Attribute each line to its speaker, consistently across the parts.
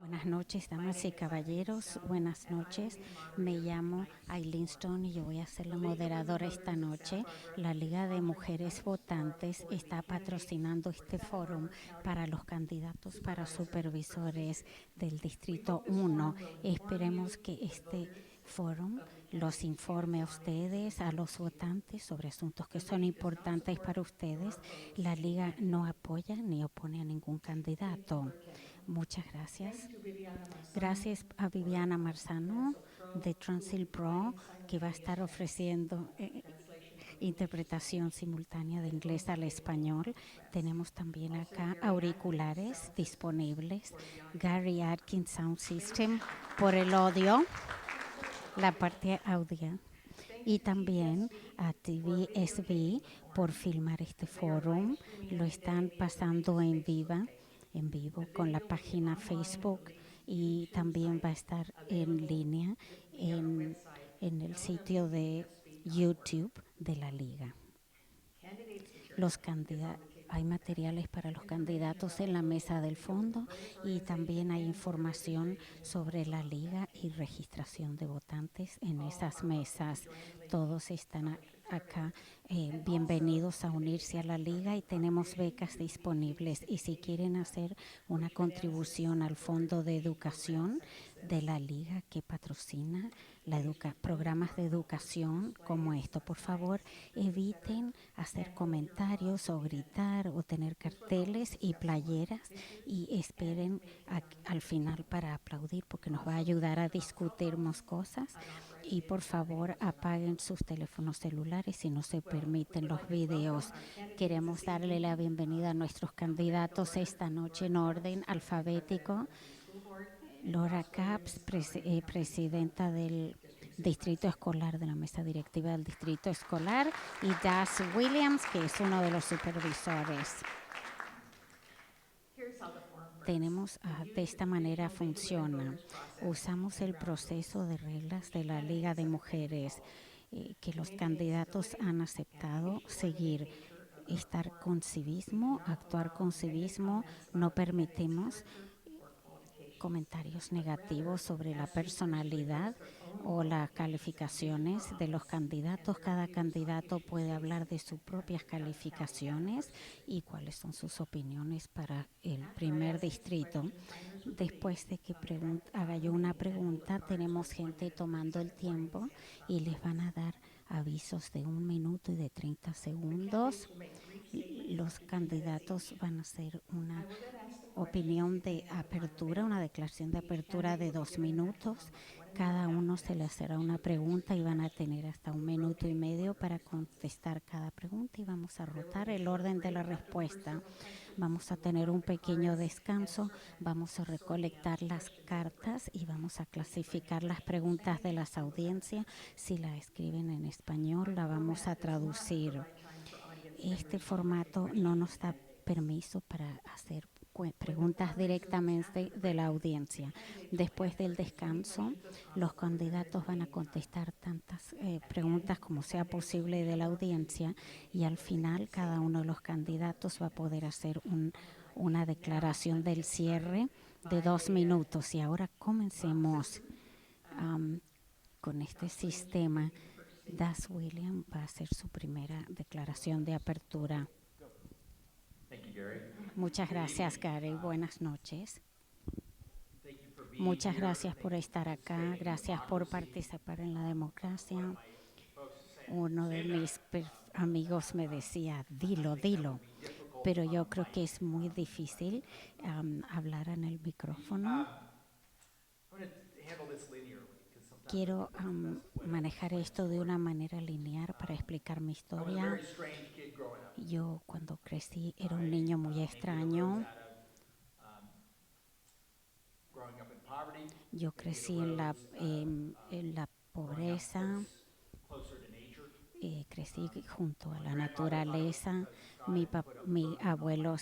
Speaker 1: Buenas noches, damas y caballeros. Buenas noches. Me llamo Aileen Stone y yo voy a ser la moderadora esta noche. La Liga de Mujeres Votantes está patrocinando este foro para los candidatos para supervisores del Distrito 1. Esperemos que este foro los informe a ustedes, a los votantes, sobre asuntos que son importantes para ustedes. La Liga no apoya ni opone a ningún candidato. Muchas gracias. Gracias a Viviana Marzano de Transil Pro, que va a estar ofreciendo interpretación simultánea de inglés al español. Tenemos también acá auriculares disponibles. Gary Atkins Sound System por el audio, la parte audio. Y también a TVSB por filmar este foro. Lo están pasando en vivo con la página Facebook y también va a estar en línea en el sitio de YouTube de la Liga. Hay materiales para los candidatos en la mesa del fondo y también hay información sobre la Liga y registración de votantes en esas mesas. Todos están acá bienvenidos a unirse a la Liga y tenemos becas disponibles. Y si quieren hacer una contribución al Fondo de Educación de la Liga que patrocina programas de educación como esto, por favor, eviten hacer comentarios o gritar o tener carteles y playeras y esperen al final para aplaudir porque nos va a ayudar a discutir más cosas. Y por favor apaguen sus teléfonos celulares si no se permiten los videos. Queremos darle la bienvenida a nuestros candidatos esta noche en orden alfabético. Laura Capps, presidenta del Distrito Escolar, de la mesa directiva del Distrito Escolar, y Das Williams, que es uno de los supervisores. De esta manera funciona. Usamos el proceso de reglas de la Liga de Mujeres que los candidatos han aceptado seguir. Estar con civismo, actuar con civismo, no permitimos comentarios negativos sobre la personalidad o las calificaciones de los candidatos. Cada candidato puede hablar de sus propias calificaciones y cuáles son sus opiniones para el primer distrito. Después de que haga yo una pregunta, tenemos gente tomando el tiempo y les van a dar avisos de 1 minuto y de 30 segundos. Los candidatos van a hacer una opinión de apertura, una declaración de apertura de 2 minutos. Cada uno se le hará una pregunta y van a tener hasta 1 minuto y medio para contestar cada pregunta y vamos a rotar el orden de la respuesta. Vamos a tener un pequeño descanso, vamos a recolectar las cartas y vamos a clasificar las preguntas de las audiencias. Si la escriben en español, la vamos a traducir. Este formato no nos da permiso para hacer preguntas directamente de la audiencia. Después del descanso, los candidatos van a contestar tantas preguntas como sea posible de la audiencia y al final cada uno de los candidatos va a poder hacer una declaración del cierre de 2 minutos. Y ahora comencemos con este sistema. Das Williams va a hacer su primera declaración de apertura. Muchas gracias, Gary. Buenas noches. Muchas gracias por estar acá. Gracias por participar en la democracia. Uno de mis amigos me decía, dilo, dilo. Pero yo creo que es muy difícil hablar en el micrófono. Quiero manejar esto de una manera lineal para explicar mi historia. Yo cuando crecí era un niño muy extraño. Yo crecí en la pobreza, crecí junto a la naturaleza. Mi abuelo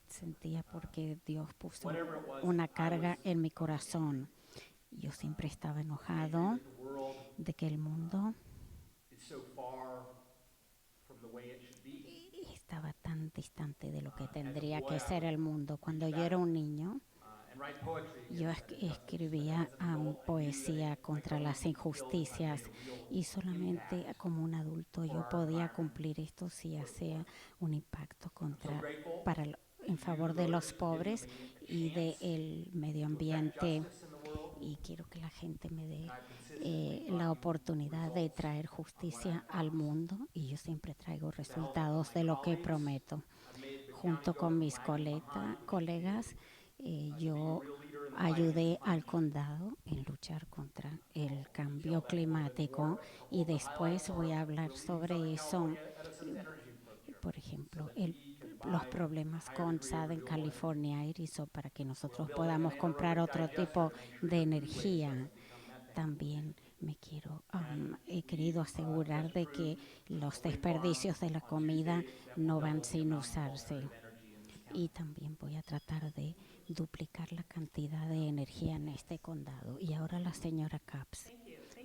Speaker 1: sentía porque Dios puso una carga en mi corazón. Yo siempre estaba enojado de que el mundo estaba tan distante de lo que tendría que ser el mundo. Cuando yo era un niño, Yo escribía poesía contra las injusticias y solamente como un adulto yo podía cumplir esto si hacía un impacto en favor de los pobres y del medio ambiente. Y quiero que la gente me dé la oportunidad de traer justicia al mundo y yo siempre traigo resultados de lo que prometo. Junto con mis colegas, yo ayudé al condado en luchar contra el cambio climático y después voy a hablar sobre eso. Por ejemplo, los problemas con Southern California Edison para que nosotros podamos comprar otro tipo de energía. También he querido asegurar de que los desperdicios de la comida no van sin usarse. Y también voy a tratar de duplicar la cantidad de energía en este condado. Y ahora la señora Caps.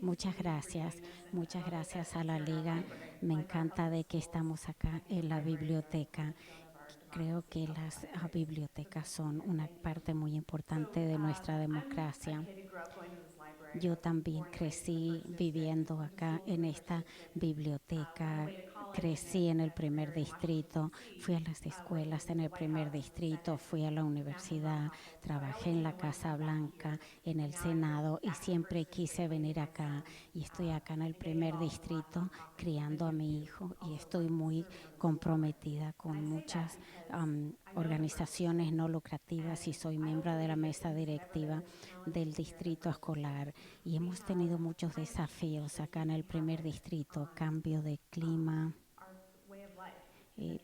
Speaker 1: Muchas gracias a la Liga. Me encanta de que estamos acá en la biblioteca. Creo que las bibliotecas son una parte muy importante de nuestra democracia. Yo también crecí viviendo acá en esta biblioteca. Crecí en el primer distrito, fui a las escuelas en el primer distrito, fui a la universidad, trabajé en la Casa Blanca, en el Senado y siempre quise venir acá. Y estoy acá en el primer distrito criando a mi hijo y estoy muy comprometida con muchas organizaciones no lucrativas y soy miembro de la mesa directiva del distrito escolar y hemos tenido muchos desafíos acá en el primer distrito, cambio de clima. Eh,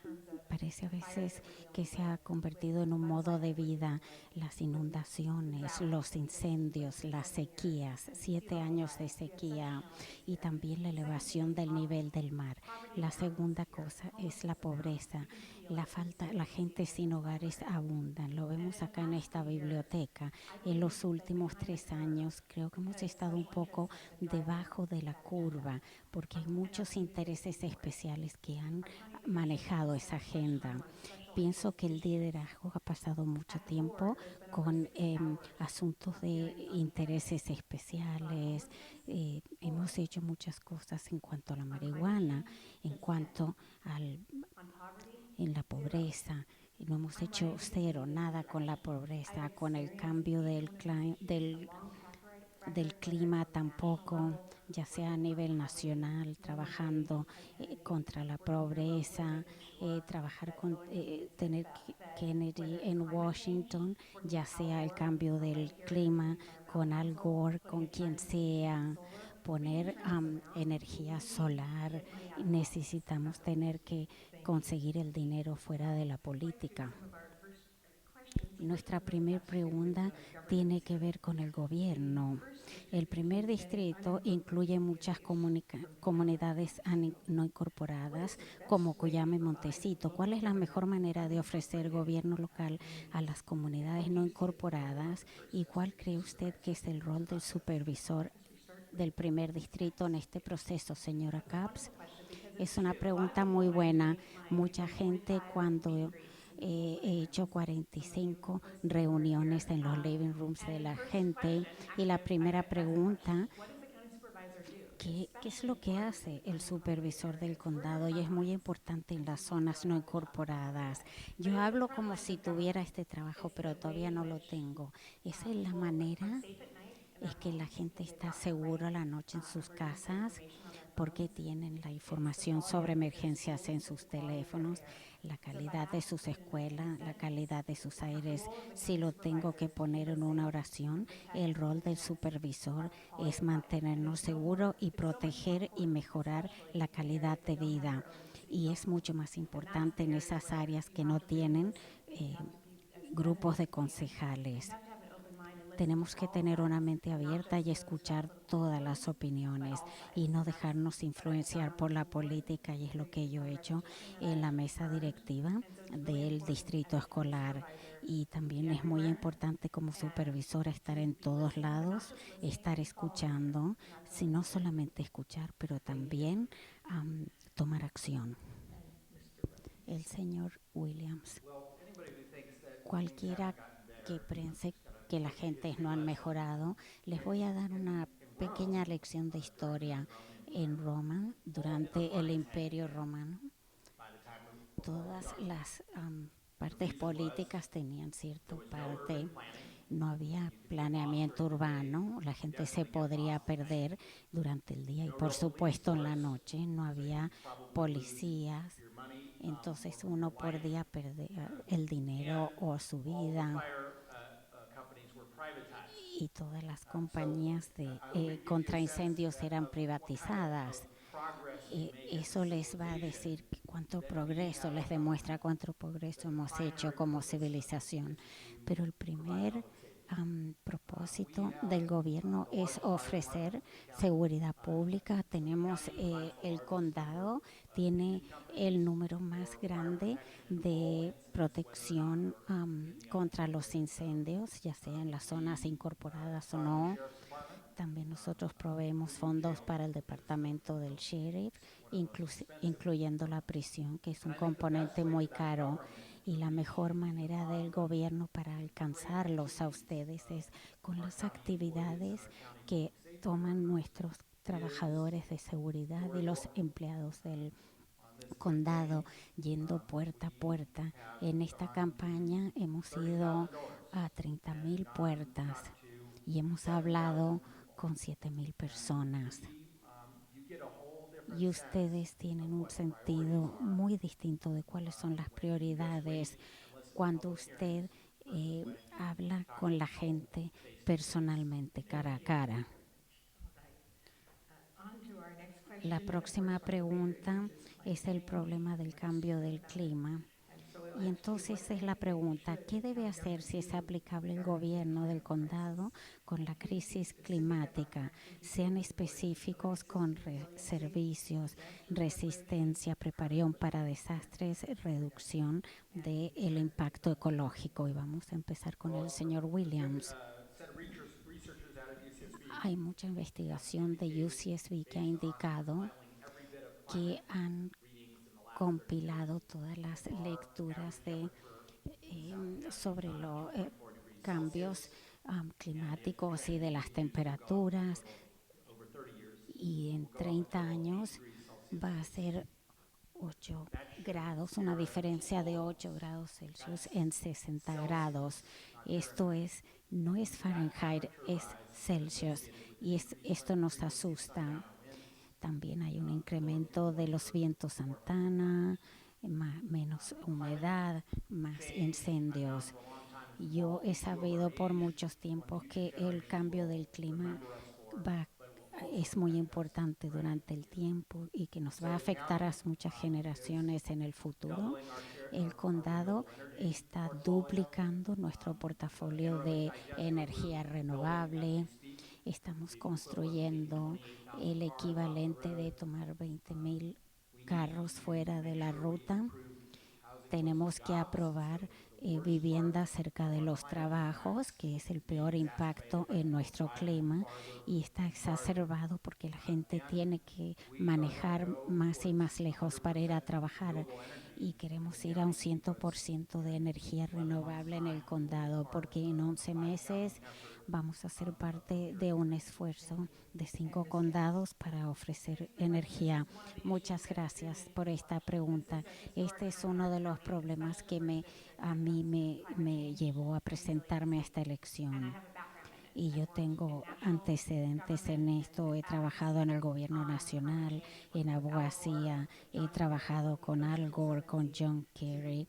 Speaker 1: Parece a veces que se ha convertido en un modo de vida, las inundaciones, los incendios, las sequías, 7 años de sequía y también la elevación del nivel del mar. La segunda cosa es la pobreza, la gente sin hogares abundan. Lo vemos acá en esta biblioteca. En los últimos 3 años creo que hemos estado un poco debajo de la curva porque hay muchos intereses especiales que han manejado esa agenda. Pienso que el liderazgo ha pasado mucho tiempo con asuntos de intereses especiales. Hemos hecho muchas cosas en cuanto a la marihuana, en cuanto al, en la pobreza. No hemos hecho cero, nada con la pobreza, con el cambio del clima tampoco, ya sea a nivel nacional, trabajando contra la pobreza, tener Kennedy en Washington, ya sea el cambio del clima con Al Gore, con quien sea, poner energía solar. Necesitamos tener que conseguir el dinero fuera de la política. Nuestra primera pregunta tiene que ver con el gobierno. El primer distrito incluye muchas comunidades no incorporadas como Cuyama y Montecito. ¿Cuál es la mejor manera de ofrecer gobierno local a las comunidades no incorporadas y cuál cree usted que es el rol del supervisor del primer distrito en este proceso, señora Capps? Es una pregunta muy buena. Mucha gente cuando he hecho 45 reuniones en los living rooms de la gente y la primera pregunta, ¿qué es lo que hace el supervisor del condado? Y es muy importante en las zonas no incorporadas. Yo hablo como si tuviera este trabajo, pero todavía no lo tengo. Esa es la manera, es que la gente está segura la noche en sus casas porque tienen la información sobre emergencias en sus teléfonos, la calidad de sus escuelas, la calidad de sus aires. Si lo tengo que poner en una oración, el rol del supervisor es mantenernos seguros y proteger y mejorar la calidad de vida. Y es mucho más importante en esas áreas que no tienen grupos de concejales. Tenemos que tener una mente abierta y escuchar todas las opiniones y no dejarnos influenciar por la política, y es lo que yo he hecho en la mesa directiva del distrito escolar. Y también es muy importante como supervisora estar en todos lados, estar escuchando, no solamente escuchar, pero también tomar acción. El señor Williams. Cualquiera que que las gentes no han mejorado. Les voy a dar una pequeña lección de historia. En Roma, durante el Imperio Romano, todas las partes políticas tenían cierta parte. No había planeamiento urbano, la gente se podría perder durante el día y por supuesto en la noche. No había policías, entonces uno podía perder el dinero o su vida, y todas las compañías de contraincendios eran privatizadas. Eso les va a decir cuánto progreso, les demuestra cuánto progreso hemos hecho como civilización. Pero el primer propósito del gobierno es ofrecer seguridad pública. Tenemos el condado, tiene el número más grande de protección contra los incendios, ya sea en las zonas incorporadas o no. También nosotros proveemos fondos para el departamento del sheriff, incluyendo la prisión, que es un componente muy caro. Y la mejor manera del gobierno para alcanzarlos a ustedes es con las actividades que toman nuestros trabajadores de seguridad y los empleados del condado, yendo puerta a puerta. En esta campaña hemos ido a 30,000 puertas y hemos hablado con 7,000 personas. Y ustedes tienen un sentido muy distinto de cuáles son las prioridades cuando usted habla con la gente personalmente, cara a cara. La próxima pregunta es el problema del cambio del clima. Y entonces es la pregunta, ¿qué debe hacer si es aplicable el gobierno del condado con la crisis climática? Sean específicos con servicios, resistencia, preparación para desastres, reducción del impacto ecológico. Y vamos a empezar con el señor Williams. Hay mucha investigación de UCSB que ha indicado que han compilado todas las lecturas sobre los cambios climáticos y de las temperaturas, y en 30 años va a ser 8 grados, una diferencia de 8 grados Celsius en 60 grados. Esto es, no es Fahrenheit, es Celsius, y esto nos asusta. También hay un incremento de los vientos Santana, menos humedad, más incendios. Yo he sabido por muchos tiempos que el cambio del clima va, es muy importante durante el tiempo y que nos va a afectar a muchas generaciones en el futuro. El condado está duplicando nuestro portafolio de energía renovable. Estamos construyendo el equivalente de tomar 20,000 carros fuera de la ruta. Tenemos que aprobar viviendas cerca de los trabajos, que es el peor impacto en nuestro clima, y está exacerbado porque la gente tiene que manejar más y más lejos para ir a trabajar, y queremos ir a un 100% de energía renovable en el condado, porque en 11 meses vamos a ser parte de un esfuerzo de 5 condados para ofrecer energía. Muchas gracias por esta pregunta. Este es uno de los problemas que a mí me llevó a presentarme a esta elección. Y yo tengo antecedentes en esto. He trabajado en el gobierno nacional, en abogacía, he trabajado con Al Gore, con John Kerry,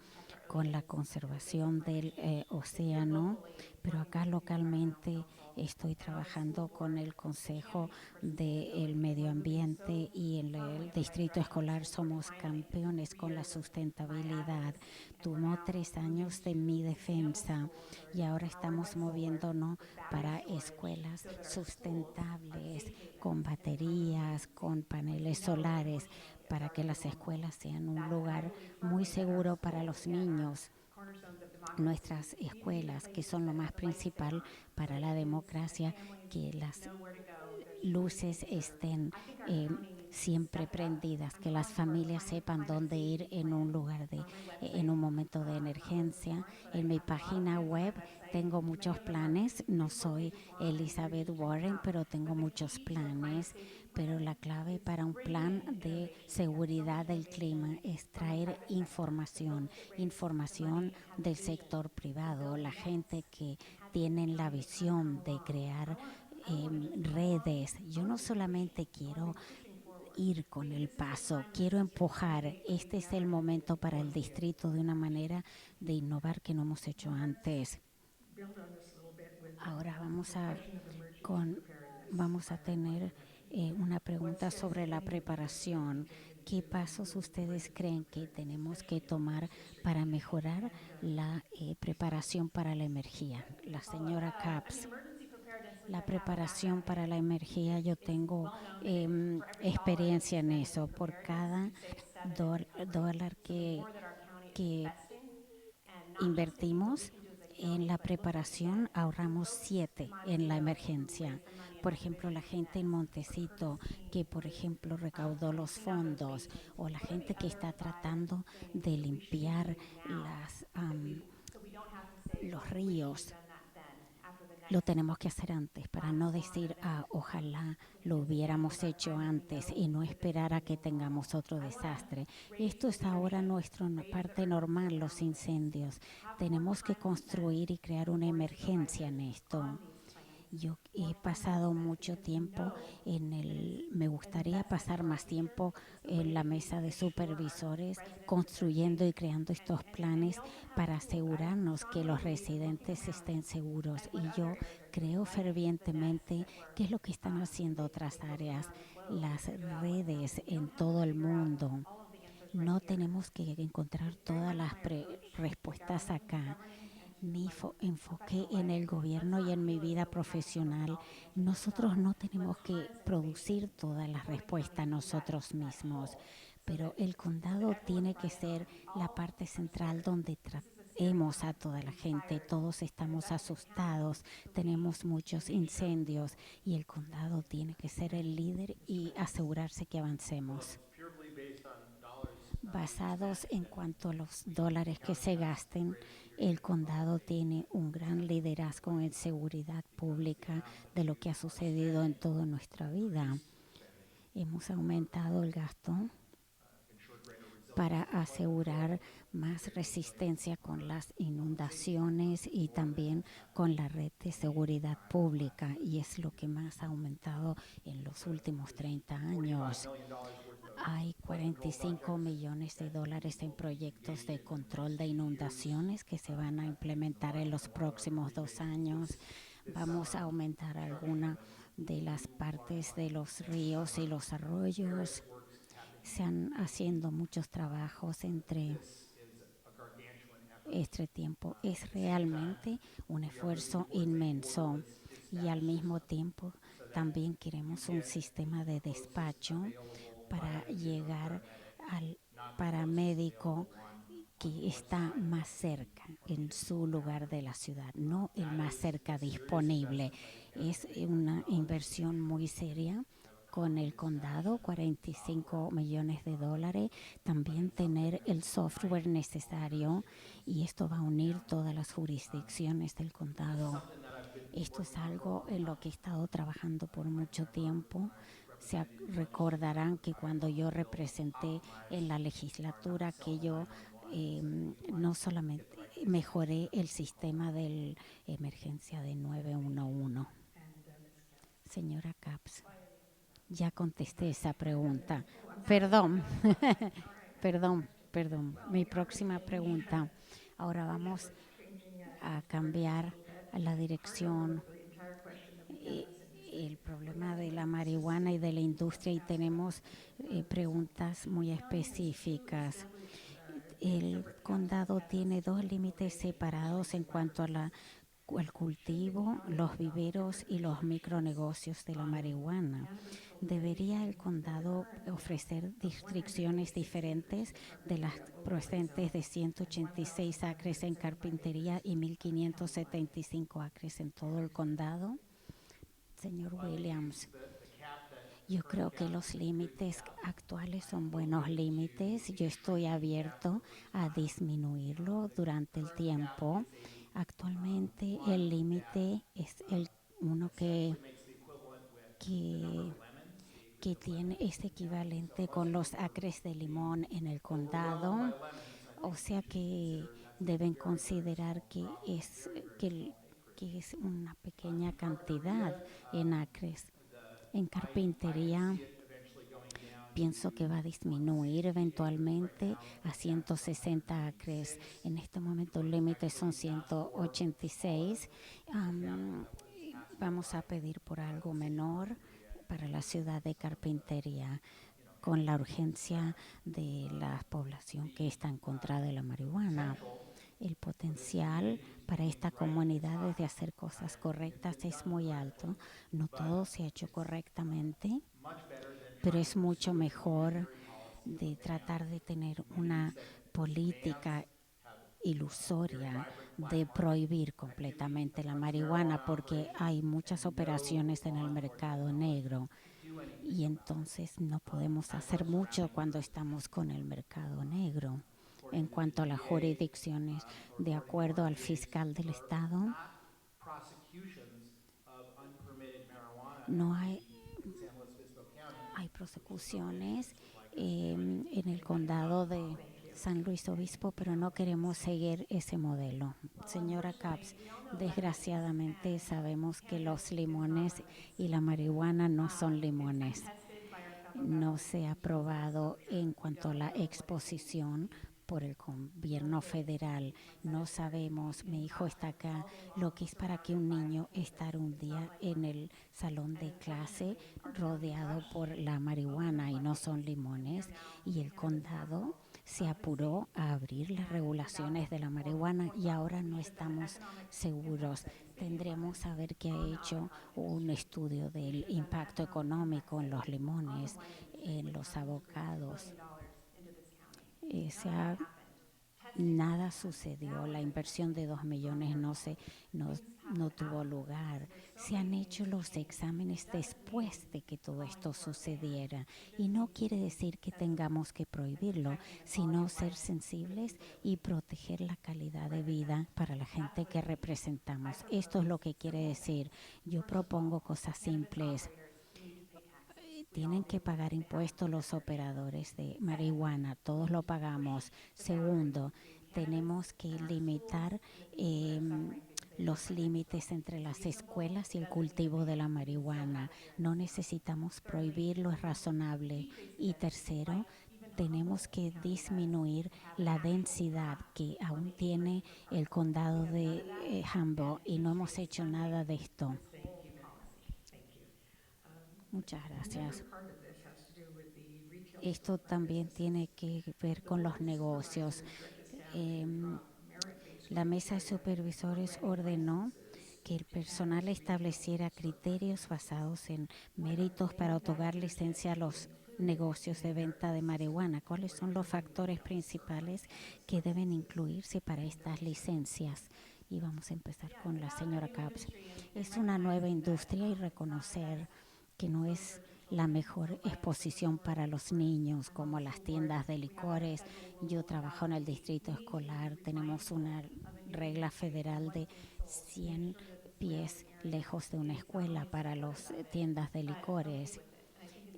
Speaker 1: con la conservación del océano, pero acá localmente estoy trabajando con el Consejo del Medio Ambiente, y en el distrito escolar somos campeones con la sustentabilidad. Tomó 3 años de mi defensa y ahora estamos moviéndonos para escuelas sustentables, con baterías, con paneles solares, para que las escuelas sean un lugar muy seguro para los niños. Nuestras escuelas, que son lo más principal para la democracia, que luces estén eh, siempre prendidas, que las familias sepan dónde ir en un lugar en un momento de emergencia. En mi página web tengo muchos planes. No soy Elizabeth Warren, pero tengo muchos planes. Pero la clave para un plan de seguridad del clima es traer información, información del sector privado, la gente que tiene la visión de crear redes. Yo no solamente quiero ir con el paso, quiero empujar. Este es el momento para el distrito de una manera de innovar que no hemos hecho antes. Ahora con, vamos a tener una pregunta sobre la preparación. ¿Qué pasos ustedes creen que tenemos que tomar para mejorar la preparación para la emergía? La señora Capps. La preparación para la emergía, yo tengo experiencia en eso. Por cada dólar que invertimos en la preparación, ahorramos 7 en la emergencia. Por ejemplo, la gente en Montecito que, por ejemplo, recaudó los fondos, o la gente que está tratando de limpiar los ríos. Lo tenemos que hacer antes para no decir, ojalá lo hubiéramos hecho antes y no esperar a que tengamos otro desastre. Esto es ahora nuestra parte normal, los incendios. Tenemos que construir y crear una emergencia en esto. Yo he pasado mucho tiempo me gustaría pasar más tiempo en la mesa de supervisores construyendo y creando estos planes para asegurarnos que los residentes estén seguros. Y yo creo fervientemente que es lo que están haciendo otras áreas, las redes en todo el mundo. No tenemos que encontrar todas las respuestas acá. Mi enfoque en el gobierno y en mi vida profesional, nosotros no tenemos que producir todas las respuestas nosotros mismos, pero el condado tiene que ser la parte central donde tratemos a toda la gente. Todos estamos asustados, tenemos muchos incendios y el condado tiene que ser el líder y asegurarse que avancemos. Basados en cuanto a los dólares que se gasten, el condado tiene un gran liderazgo en seguridad pública de lo que ha sucedido en toda nuestra vida. Hemos aumentado el gasto para asegurar más resistencia con las inundaciones y también con la red de seguridad pública, y es lo que más ha aumentado en los últimos 30 años. Hay 45 millones de dólares en proyectos de control de inundaciones que se van a implementar en los próximos 2 años. Vamos a aumentar alguna de las partes de los ríos y los arroyos. Se han haciendo muchos trabajos entre este tiempo. Es realmente un esfuerzo inmenso, y al mismo tiempo también queremos un sistema de despacho para llegar al paramédico que está más cerca en su lugar de la ciudad, no el más cerca disponible. Es una inversión muy seria con el condado, 45 millones de dólares, también tener el software necesario, y esto va a unir todas las jurisdicciones del condado. Esto es algo en lo que he estado trabajando por mucho tiempo. Recordarán que cuando yo representé en la legislatura, que yo no solamente mejoré el sistema de emergencia de 911. Señora Capps, ya contesté esa pregunta. Perdón, perdón. Mi próxima pregunta. Ahora vamos a cambiar a la dirección. El problema de la marihuana y de la industria, y tenemos preguntas muy específicas. El condado tiene dos límites separados en cuanto a el cultivo, los viveros y los micronegocios de la marihuana. ¿Debería el condado ofrecer restricciones diferentes de las presentes de 186 acres en carpintería y 1.575 acres en todo el condado? Señor Williams, Yo creo que los límites actuales son buenos límites. Yo estoy abierto a disminuirlo durante el tiempo. Actualmente el límite es el uno que, que tiene es equivalente con los acres de limón en el condado. O sea que deben considerar que es una pequeña cantidad en acres. En carpintería pienso que va a disminuir eventualmente a 160 acres. En este momento el límite son 186. Um, Vamos a pedir por algo menor para la ciudad de Carpintería con la urgencia de la población que está en contra de la marihuana. El potencial para esta comunidad de hacer cosas correctas es muy alto. No todo se ha hecho correctamente, pero es mucho mejor de tratar de tener una política ilusoria de prohibir completamente la marihuana porque hay muchas operaciones en el mercado negro y entonces no podemos hacer mucho cuando estamos con el mercado negro. En cuanto a las jurisdicciones, de acuerdo al fiscal del estado, no hay prosecuciones en el condado de San Luis Obispo, pero no queremos seguir ese modelo. Señora Caps, desgraciadamente sabemos que los limones y la marihuana no son limones. No se ha aprobado en cuanto a la exposición por el gobierno federal. No sabemos, mi hijo está acá, lo que es para que un niño estar un día en el salón de clase rodeado por la marihuana y no son limones. Y el condado se apuró a abrir las regulaciones de la marihuana y ahora no estamos seguros. Tendremos que saber qué ha hecho un estudio del impacto económico en los limones, en los avocados. Se ha Nada sucedió, la inversión de 2 millones no, no tuvo lugar. Se han hecho los exámenes después de que todo esto sucediera y no quiere decir que tengamos que prohibirlo, sino ser sensibles y proteger la calidad de vida para la gente que representamos. Esto es lo que quiere decir. Yo propongo cosas simples. Tienen que pagar impuestos los operadores de marihuana, todos lo pagamos. Segundo, tenemos que limitar eh, los límites entre las escuelas y el cultivo de la marihuana. No necesitamos prohibirlo, es razonable. Y tercero, tenemos que disminuir la densidad que aún tiene el condado de Humboldt y no hemos hecho nada de esto. Muchas gracias. Esto también tiene que ver con los negocios. Eh, la mesa de supervisores ordenó que el personal estableciera criterios basados en méritos para otorgar licencia a los negocios de venta de marihuana. ¿Cuáles son los factores principales que deben incluirse para estas licencias? Y vamos a empezar con la señora Caps. Es una nueva industria y reconocer que no es la mejor exposición para los niños, como las tiendas de licores. Yo trabajo en el distrito escolar, tenemos una regla federal de 100 pies lejos de una escuela para las tiendas de licores.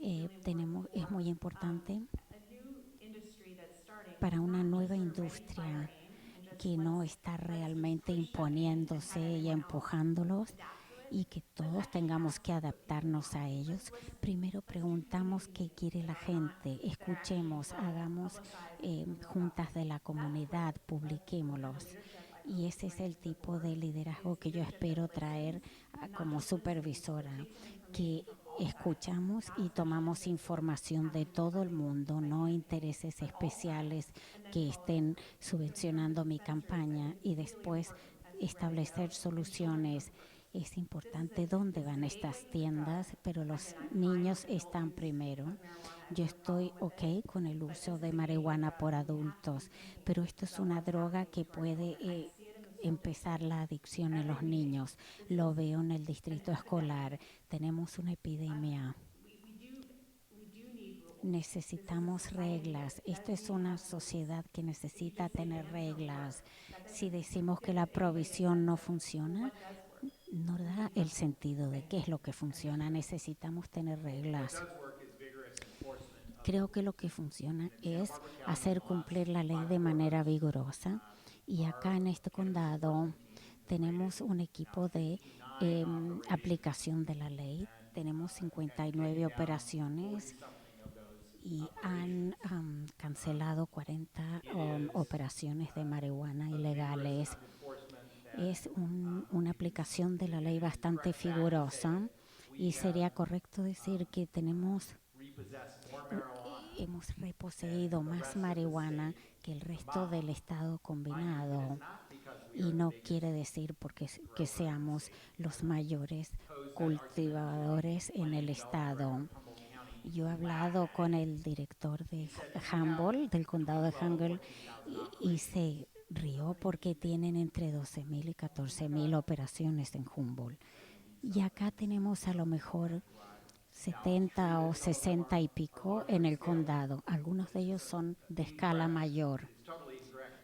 Speaker 1: Es muy importante para una nueva industria que no está realmente imponiéndose y empujándolos y que todos tengamos que adaptarnos a ellos. Primero preguntamos qué quiere la gente, escuchemos, hagamos juntas de la comunidad, publiquémoslos. Y ese es el tipo de liderazgo que yo espero traer como supervisora, que escuchamos y tomamos información de todo el mundo, no intereses especiales que estén subvencionando mi campaña y después establecer soluciones. Es importante dónde van estas tiendas, pero los niños están primero. Yo estoy ok con el uso de marihuana por adultos, pero esto es una droga que puede empezar la adicción en los niños. Lo veo en el distrito escolar. Tenemos una epidemia Necesitamos reglas. Esto es una sociedad que necesita tener reglas. Si decimos que la provisión no funciona, no da el sentido de qué es lo que funciona. Necesitamos tener reglas. Creo que lo que funciona es hacer cumplir la ley de manera vigorosa. Y acá en este condado tenemos un equipo de aplicación de la ley. Tenemos 59 operaciones y han cancelado 40 operaciones de marihuana ilegales. Es una aplicación de la ley bastante figurosa y sería correcto decir que hemos reposeído más marihuana que el resto del estado combinado. Y no quiere decir porque que seamos los mayores cultivadores en el estado. Yo he hablado con el director de Humboldt, del condado de Humboldt, y se rió porque tienen entre 12,000 y 14,000 operaciones en Humboldt. Y acá tenemos a lo mejor 70 o 60 y pico en el condado. Algunos de ellos son de escala mayor,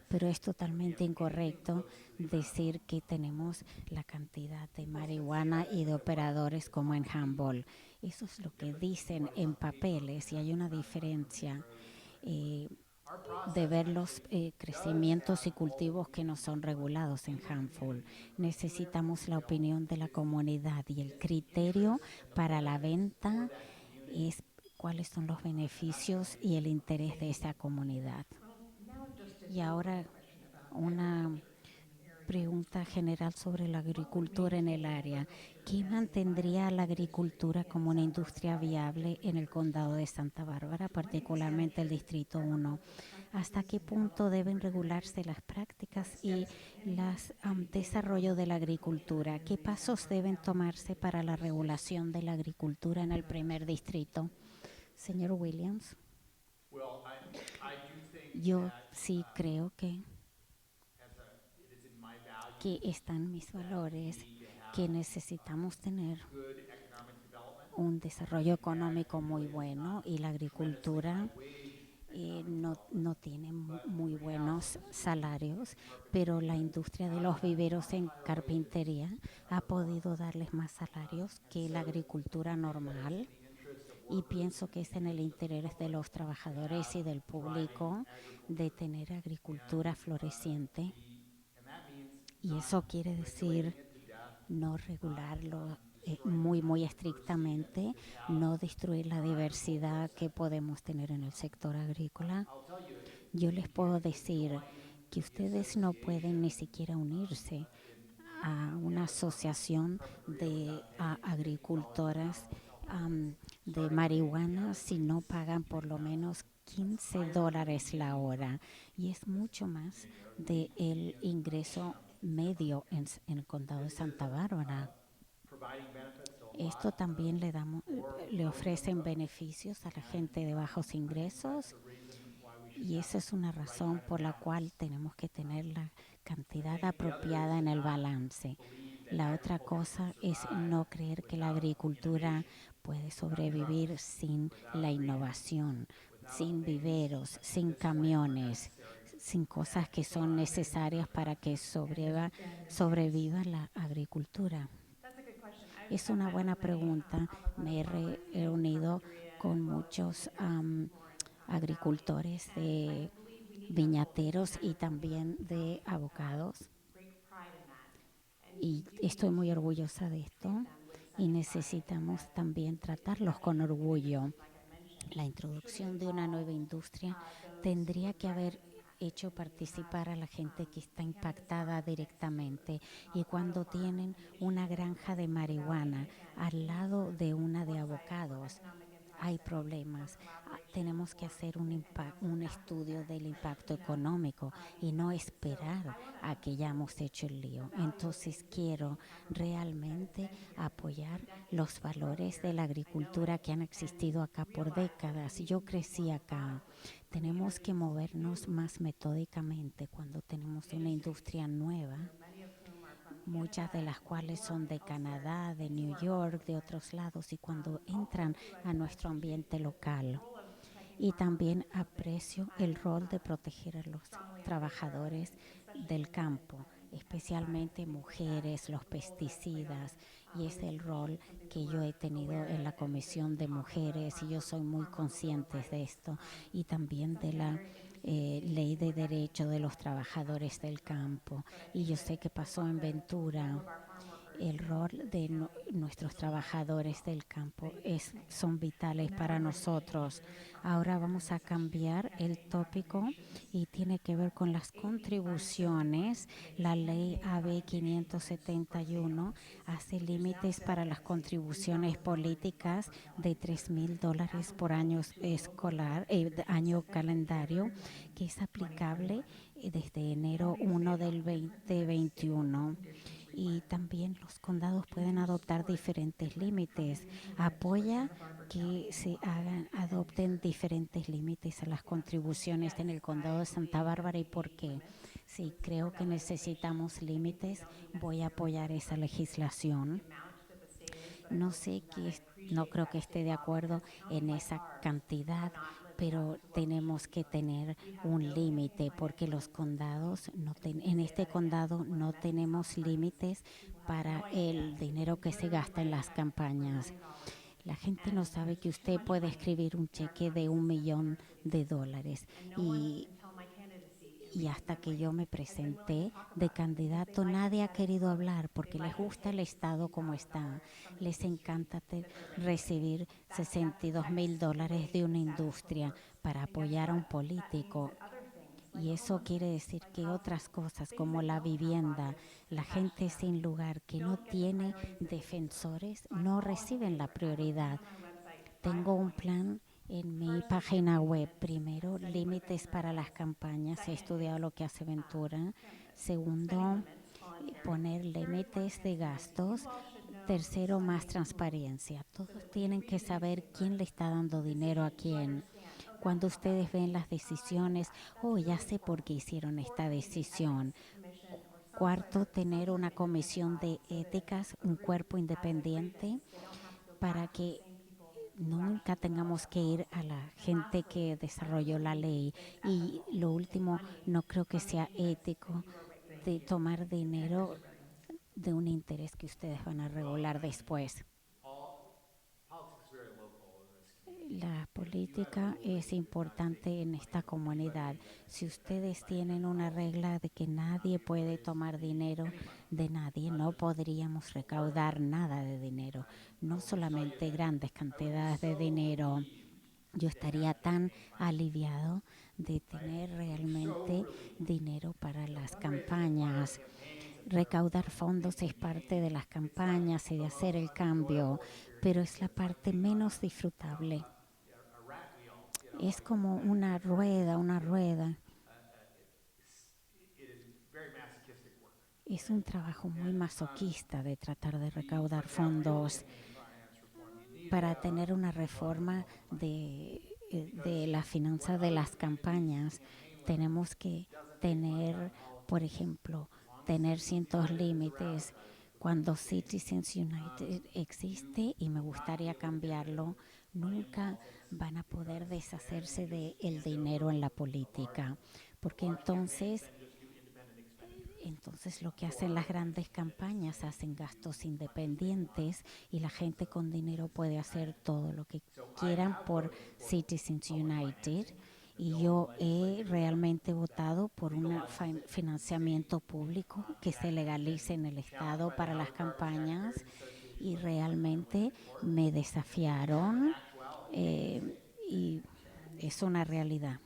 Speaker 1: pero es totalmente incorrecto decir que tenemos la cantidad de marihuana y de operadores como en Humboldt. Eso es lo que dicen en papeles y hay una diferencia eh, de ver los crecimientos y cultivos que no son regulados en Humboldt. Necesitamos la opinión de la comunidad y el criterio para la venta es cuáles son los beneficios y el interés de esa comunidad. Y ahora una pregunta general sobre la agricultura en el área. ¿Qué mantendría la agricultura como una industria viable en el condado de Santa Bárbara, particularmente el Distrito 1? ¿Hasta qué punto deben regularse las prácticas y el desarrollo de la agricultura? ¿Qué pasos deben tomarse para la regulación de la agricultura en el primer distrito? Señor Williams, yo sí creo que están mis valores, que necesitamos tener un desarrollo económico muy bueno y la agricultura no tiene muy buenos salarios, pero la industria de los viveros en carpintería ha podido darles más salarios que la agricultura normal y pienso que es en el interés de los trabajadores y del público de tener agricultura floreciente y eso quiere decir no regularlo muy estrictamente, no destruir la diversidad que podemos tener en el sector agrícola. Yo les puedo decir que ustedes no pueden ni siquiera unirse a una asociación de agricultoras um, de marihuana si no pagan por lo menos $15 la hora y es mucho más del ingreso medio en el condado de Santa Bárbara. Esto también le ofrecen beneficios a la gente de bajos ingresos y esa es una razón por la cual tenemos que tener la cantidad apropiada en el balance. La otra cosa es no creer que la agricultura puede sobrevivir sin la innovación, sin viveros, sin camiones, sin cosas que son necesarias para que sobreviva la agricultura. Es una buena pregunta. Me he reunido con muchos agricultores de viñateros y también de abogados y estoy muy orgullosa de esto y necesitamos también tratarlos con orgullo. La introducción de una nueva industria tendría que haber hecho participar a la gente que está impactada directamente y cuando tienen una granja de marihuana al lado de una de avocados hay problemas. Tenemos que hacer un estudio del impacto económico y no esperar a que ya hemos hecho el lío. Entonces quiero realmente apoyar los valores de la agricultura que han existido acá por décadas. Yo crecí acá. Tenemos que movernos más metódicamente cuando tenemos una industria nueva, muchas de las cuales son de Canadá, de New York, de otros lados, y cuando entran a nuestro ambiente local. Y también aprecio el rol de proteger a los trabajadores del campo, especialmente mujeres, los pesticidas, y es el rol que yo he tenido en la Comisión de Mujeres y yo soy muy consciente de esto y también de la ley de derecho de los trabajadores del campo. Y yo sé que pasó en Ventura el rol de nuestros trabajadores del campo son vitales para nosotros. Ahora vamos a cambiar el tópico y tiene que ver con las contribuciones. La ley AB 571 hace límites para las contribuciones políticas de $3,000 por año escolar, año calendario, que es aplicable desde enero 1 del 2021 y también los condados pueden adoptar diferentes límites. Apoya que se adopten diferentes límites a las contribuciones en el condado de Santa Bárbara y por qué. Si creo que necesitamos límites, voy a apoyar esa legislación. No sé que no creo que esté de acuerdo en esa cantidad, pero tenemos que tener un límite porque los condados en este condado no tenemos límites para el dinero que se gasta en las campañas. La gente no sabe que usted puede escribir un cheque de $1,000,000 y y hasta que yo me presenté de candidato nadie ha querido hablar porque les gusta el Estado como está. Les encanta recibir $62,000 de una industria para apoyar a un político. Y eso quiere decir que otras cosas como la vivienda, la gente sin lugar que no tiene defensores, no reciben la prioridad. Tengo un plan en mi página web. Primero, límites para las campañas. He estudiado lo que hace Ventura. Segundo, poner límites de gastos. Tercero, más transparencia. Todos tienen que saber quién le está dando dinero a quién. Cuando ustedes ven las decisiones, oh, ya sé por qué hicieron esta decisión. Cuarto, tener una comisión de éticas, un cuerpo independiente para que nunca tengamos que ir a la gente que desarrolló la ley. Y lo último, no creo que sea ético de tomar dinero de un interés que ustedes van a regular después. La política es importante en esta comunidad. Si ustedes tienen una regla de que nadie puede tomar dinero de nadie, no podríamos recaudar nada de dinero, no solamente grandes cantidades de dinero. Yo estaría tan aliviado de tener realmente dinero para las campañas. Recaudar fondos es parte de las campañas y de hacer el cambio, pero es la parte menos disfrutable. Es como una rueda, una rueda. Es un trabajo muy masoquista de tratar de recaudar fondos para tener una reforma de la finanza de las campañas. Tenemos que tener, por ejemplo, tener ciertos límites. Cuando Citizens United existe y me gustaría cambiarlo, nunca van a poder deshacerse del dinero en la política, porque entonces lo que hacen las grandes campañas hacen gastos independientes y la gente con dinero puede hacer todo lo que quieran por Citizens United. Y yo he realmente votado por un financiamiento público que se legalice en el Estado para las campañas y realmente me desafiaron eh, y es una realidad.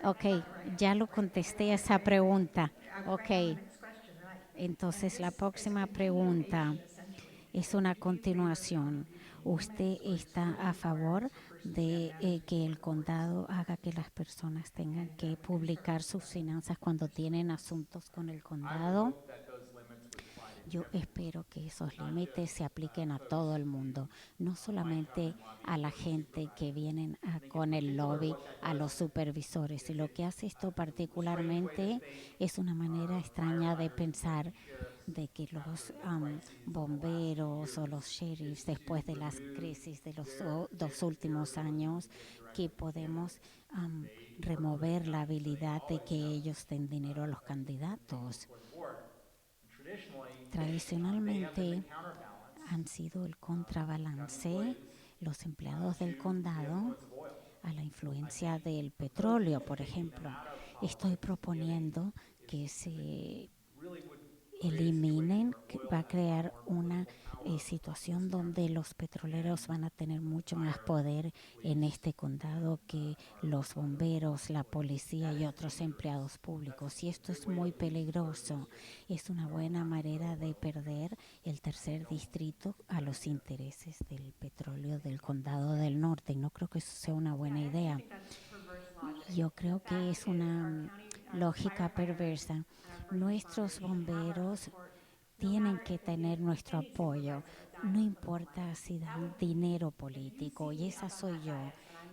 Speaker 1: Ok, ya lo contesté a esa pregunta. Ok, entonces la próxima pregunta es una continuación. ¿Usted está a favor de que el condado haga que las personas tengan que publicar sus finanzas cuando tienen asuntos con el condado? Yo espero que esos límites se apliquen a todo el mundo, no solamente a la gente que vienen con el lobby, a los supervisores. Y lo que hace esto particularmente es una manera extraña de pensar de que los bomberos o los sheriffs, después de las crisis de los dos últimos años, que podemos remover la habilidad de que ellos den dinero a los candidatos. Tradicionalmente han sido el contrabalance los empleados del condado a la influencia del petróleo, por ejemplo. Estoy proponiendo que se eliminen, que va a crear una situación donde los petroleros van a tener mucho más poder en este condado que los bomberos, la policía y otros empleados públicos. Y esto es muy peligroso. Es una buena manera de perder el tercer distrito a los intereses del petróleo del condado del norte. Y no creo que eso sea una buena idea. Yo creo que es una lógica perversa. Nuestros bomberos tienen que tener nuestro apoyo, no importa si dan dinero político, y esa soy yo.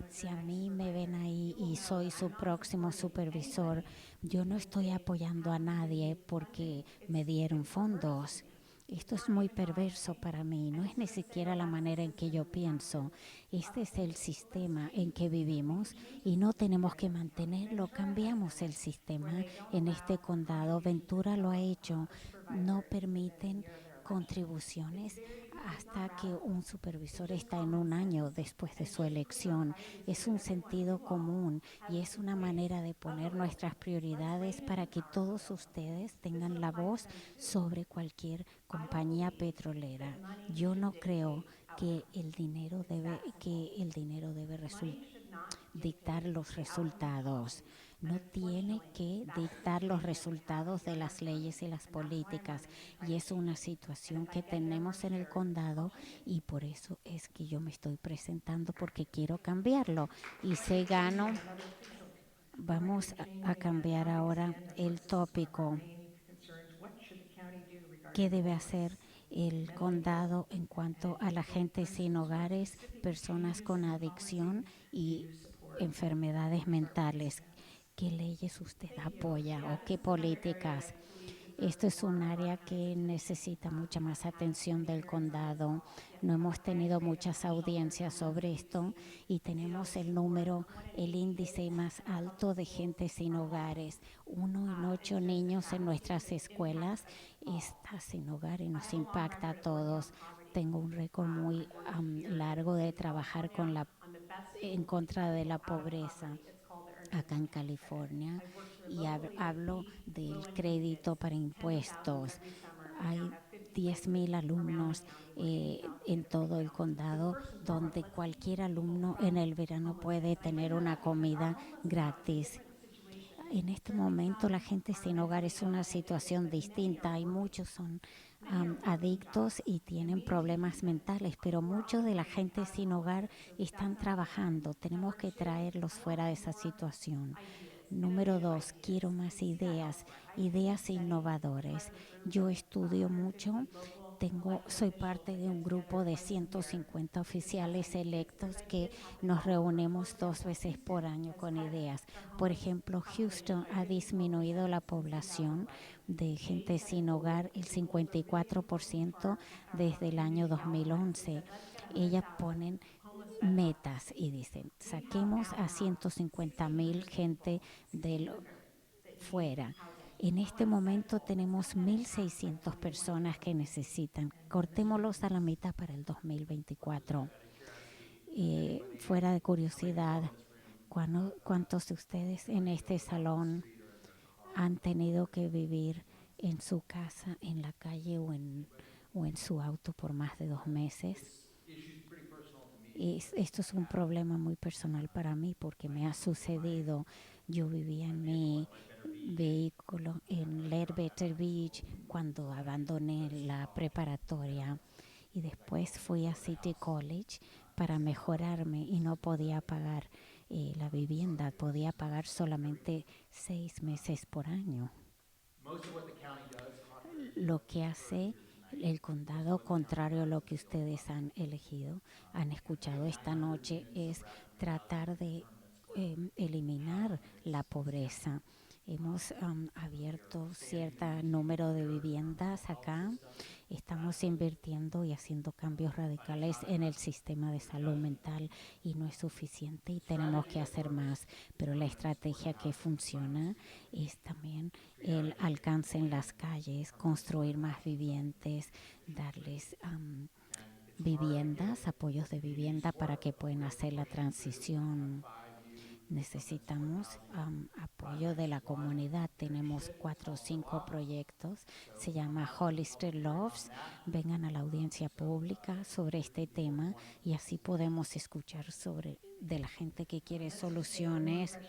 Speaker 1: Si a mí me ven ahí y soy su próximo supervisor, yo no estoy apoyando a nadie porque me dieron fondos. Esto es muy perverso para mí, no es ni siquiera la manera en que yo pienso. Este es el sistema en que vivimos y no tenemos que mantenerlo. Cambiamos el sistema en este condado. Ventura lo ha hecho. No permiten contribuciones hasta que un supervisor está en un año después de su elección. Es un sentido común y es una manera de poner nuestras prioridades para que todos ustedes tengan la voz sobre cualquier compañía petrolera. Yo no creo que el dinero debe dictar los resultados. No tiene que dictar los resultados de las leyes y las políticas. Y es una situación que tenemos en el condado y por eso es que yo me estoy presentando porque quiero cambiarlo. Y se gano. Vamos a cambiar ahora el tópico. ¿Qué debe hacer el condado en cuanto a la gente sin hogares, personas con adicción y enfermedades mentales? ¿Qué leyes usted apoya o qué políticas? Esto es un área que necesita mucha más atención del condado. No hemos tenido muchas audiencias sobre esto y tenemos el índice más alto de gente sin hogares. 1 en 8 niños en nuestras escuelas está sin hogar y nos impacta a todos. Tengo un récord muy largo de trabajar en contra de la pobreza acá en California y hablo del crédito para impuestos. Hay 10,000 alumnos en todo el condado donde cualquier alumno en el verano puede tener una comida gratis. En este momento la gente sin hogar es una situación distinta. Hay muchos son adictos y tienen problemas mentales, pero muchos de la gente sin hogar están trabajando. Tenemos que traerlos fuera de esa situación. Número 2, quiero más ideas, ideas innovadoras. Yo estudio mucho. Soy parte de un grupo de 150 oficiales electos que nos reunimos 2 veces por año con ideas. Por ejemplo, Houston ha disminuido la población de gente sin hogar el 54% desde el año 2011. Ellas ponen metas y dicen, saquemos a 150,000 gente del fuera. En este momento tenemos 1,600 personas que necesitan. Cortémoslos a la mitad para el 2024. Fuera de curiosidad, ¿cuántos de ustedes en este salón han tenido que vivir en su casa, en la calle o en su auto por más de 2 meses? Esto es un problema muy personal para mí porque me ha sucedido. Yo vivía en mi vehículo en Ledbetter Beach cuando abandoné la preparatoria y después fui a City College para mejorarme y no podía pagar la vivienda, podía pagar solamente 6 meses por año. Lo que hace El condado, contrario a lo que ustedes han elegido, han escuchado esta noche, es tratar de eliminar la pobreza. Hemos abierto cierto número de viviendas acá. Estamos invirtiendo y haciendo cambios radicales en el sistema de salud mental y no es suficiente y tenemos que hacer más. Pero la estrategia que funciona es también el alcance en las calles, construir más viviendas, darles viviendas, apoyos de vivienda para que puedan hacer la transición. Necesitamos apoyo de la comunidad. Tenemos 4 o 5 proyectos. Se llama Holistic Loves. Vengan a la audiencia pública sobre este tema y así podemos escuchar sobre de la gente que quiere soluciones.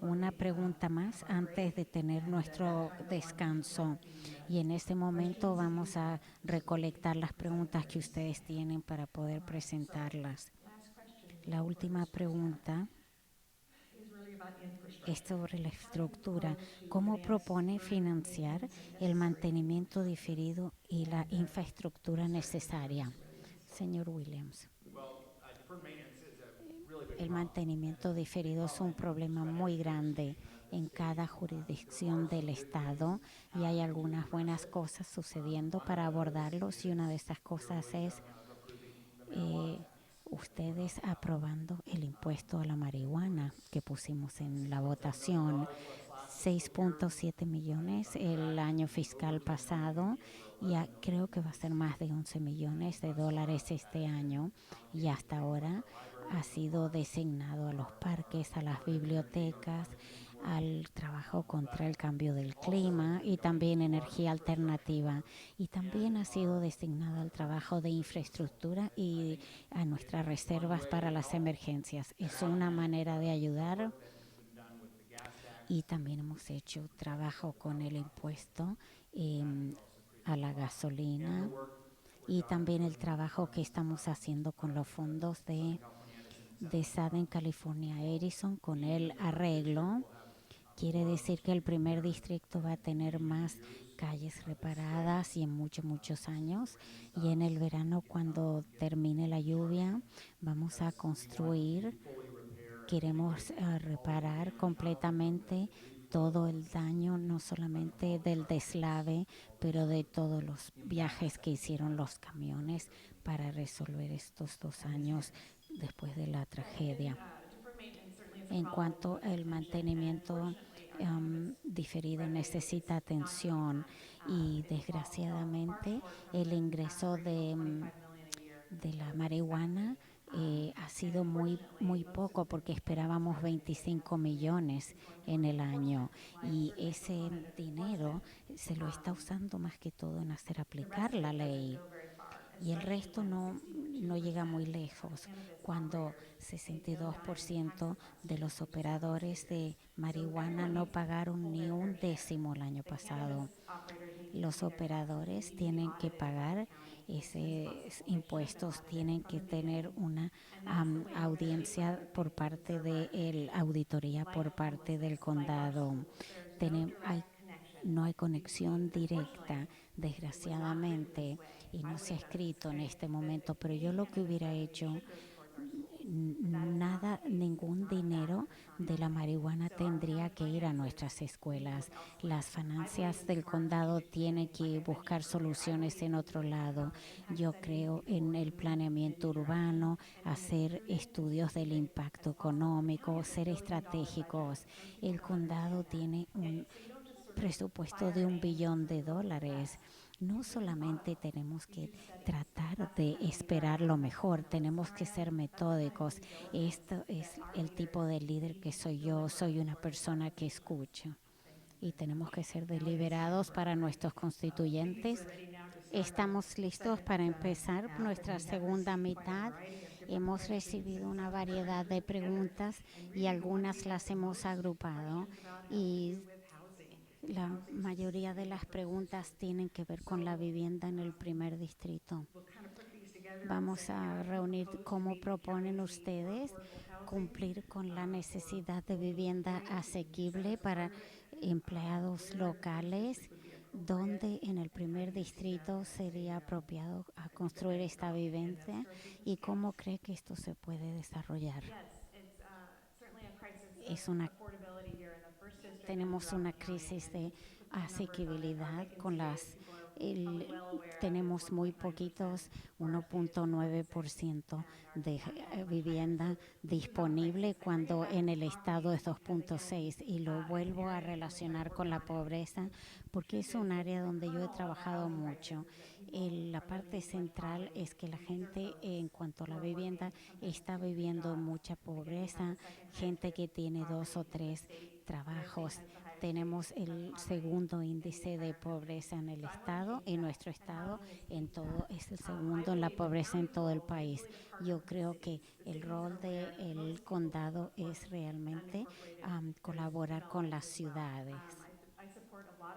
Speaker 1: Una pregunta más antes de tener nuestro descanso. Y en este momento vamos a recolectar las preguntas que ustedes tienen para poder presentarlas. La última pregunta es sobre la estructura. ¿Cómo propone financiar el mantenimiento diferido y la infraestructura necesaria? Señor Williams, el mantenimiento diferido es un problema muy grande en cada jurisdicción del Estado y hay algunas buenas cosas sucediendo para abordarlos y una de esas cosas es eh, ustedes aprobando el impuesto a la marihuana que pusimos en la votación. 6.7 millones el año fiscal pasado y creo que va a ser más de 11 millones de dólares este año y hasta ahora ha sido designado a los parques, a las bibliotecas, al trabajo contra el cambio del clima y también energía alternativa y también ha sido designado al trabajo de infraestructura y a nuestras reservas para las emergencias. Es una manera de ayudar y también hemos hecho trabajo con el impuesto eh, a la gasolina y también el trabajo que estamos haciendo con los fondos de Southern California Edison con el arreglo. Quiere decir que el primer distrito va a tener más calles reparadas y en muchos años. Y en el verano, cuando termine la lluvia, vamos a construir. Queremos reparar completamente todo el daño, no solamente del deslave, pero de todos los viajes que hicieron los camiones para resolver estos 2 años después de la tragedia. En cuanto al mantenimiento diferido necesita atención y desgraciadamente el ingreso de la marihuana ha sido muy poco porque esperábamos 25 millones en el año y ese dinero se lo está usando más que todo en hacer aplicar la ley y el resto no llega muy lejos cuando 62% de los operadores de marihuana no pagaron ni un décimo el año pasado. Los operadores tienen que pagar esos impuestos, tienen que tener una audiencia por parte de la auditoría por parte del condado. Hay no hay conexión directa, desgraciadamente, y no se ha escrito en este momento, pero yo lo que hubiera hecho, nada, ningún dinero de la marihuana tendría que ir a nuestras escuelas. Las finanzas del condado tienen que buscar soluciones en otro lado. Yo creo en el planeamiento urbano, hacer estudios del impacto económico, ser estratégicos. El condado tiene un presupuesto de $1 billón. No solamente tenemos que tratar de esperar lo mejor, tenemos que ser metódicos. Esto es el tipo de líder que soy yo, soy una persona que escucha. Y tenemos que ser deliberados para nuestros constituyentes. Estamos listos para empezar nuestra segunda mitad. Hemos recibido una variedad de preguntas y algunas las hemos agrupado y la mayoría de las preguntas tienen que ver con la vivienda en el primer distrito. Vamos a reunir cómo proponen ustedes cumplir con la necesidad de vivienda asequible para empleados locales dónde en el primer distrito sería apropiado a construir esta vivienda y cómo cree que esto se puede desarrollar. Es una Tenemos una crisis de asequibilidad con el, tenemos muy poquitos, 1.9% de vivienda disponible cuando en el estado es 2.6 y lo vuelvo a relacionar con la pobreza porque es un área donde yo he trabajado mucho. La parte central es que la gente en cuanto a la vivienda está viviendo mucha pobreza, gente que tiene dos o tres trabajos. Tenemos el segundo índice de pobreza en el estado, en nuestro estado, en todo, es el segundo en la pobreza en todo el país. Yo creo que el rol del condado es realmente colaborar con las ciudades.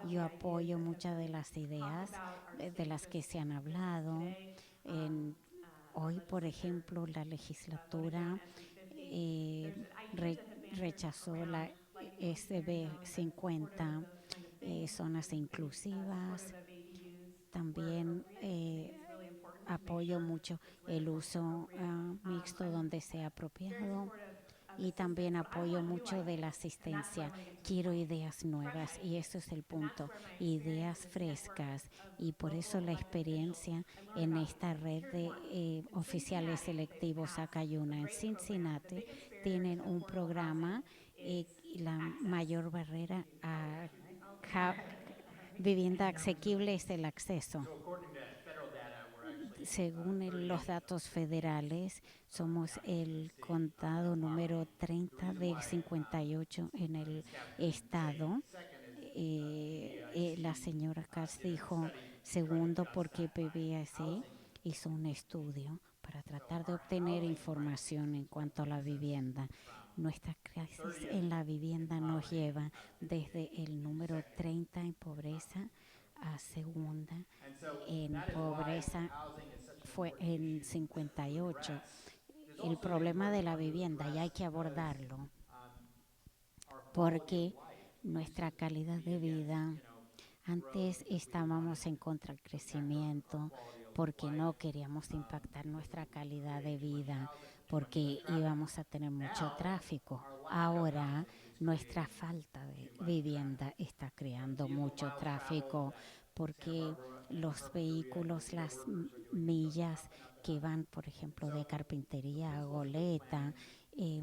Speaker 1: Yo apoyo muchas de las ideas de las que se han hablado. En, hoy, por ejemplo, la legislatura eh, re- rechazó la SB 50, zonas inclusivas. También apoyo mucho el uso mixto donde sea apropiado y también apoyo mucho de la asistencia. Quiero ideas nuevas y eso es el punto, ideas frescas y por eso la experiencia en esta red de oficiales selectivos acá hay una en Cincinnati, tienen un programa y la mayor barrera a vivienda asequible es el acceso. Según los datos federales, somos el condado número 30 de 58 en el estado. La señora Katz dijo segundo porque PBS hizo un estudio para tratar de obtener información en cuanto a la vivienda. Nuestra crisis en la vivienda nos lleva desde el número 30 en pobreza a segunda en pobreza fue en 58. El problema de la vivienda y hay que abordarlo porque nuestra calidad de vida, antes estábamos en contra del crecimiento porque no queríamos impactar nuestra calidad de vida, porque íbamos a tener mucho tráfico. Ahora nuestra falta de vivienda está creando mucho tráfico porque los vehículos, las millas que van, por ejemplo, de carpintería a goleta, eh,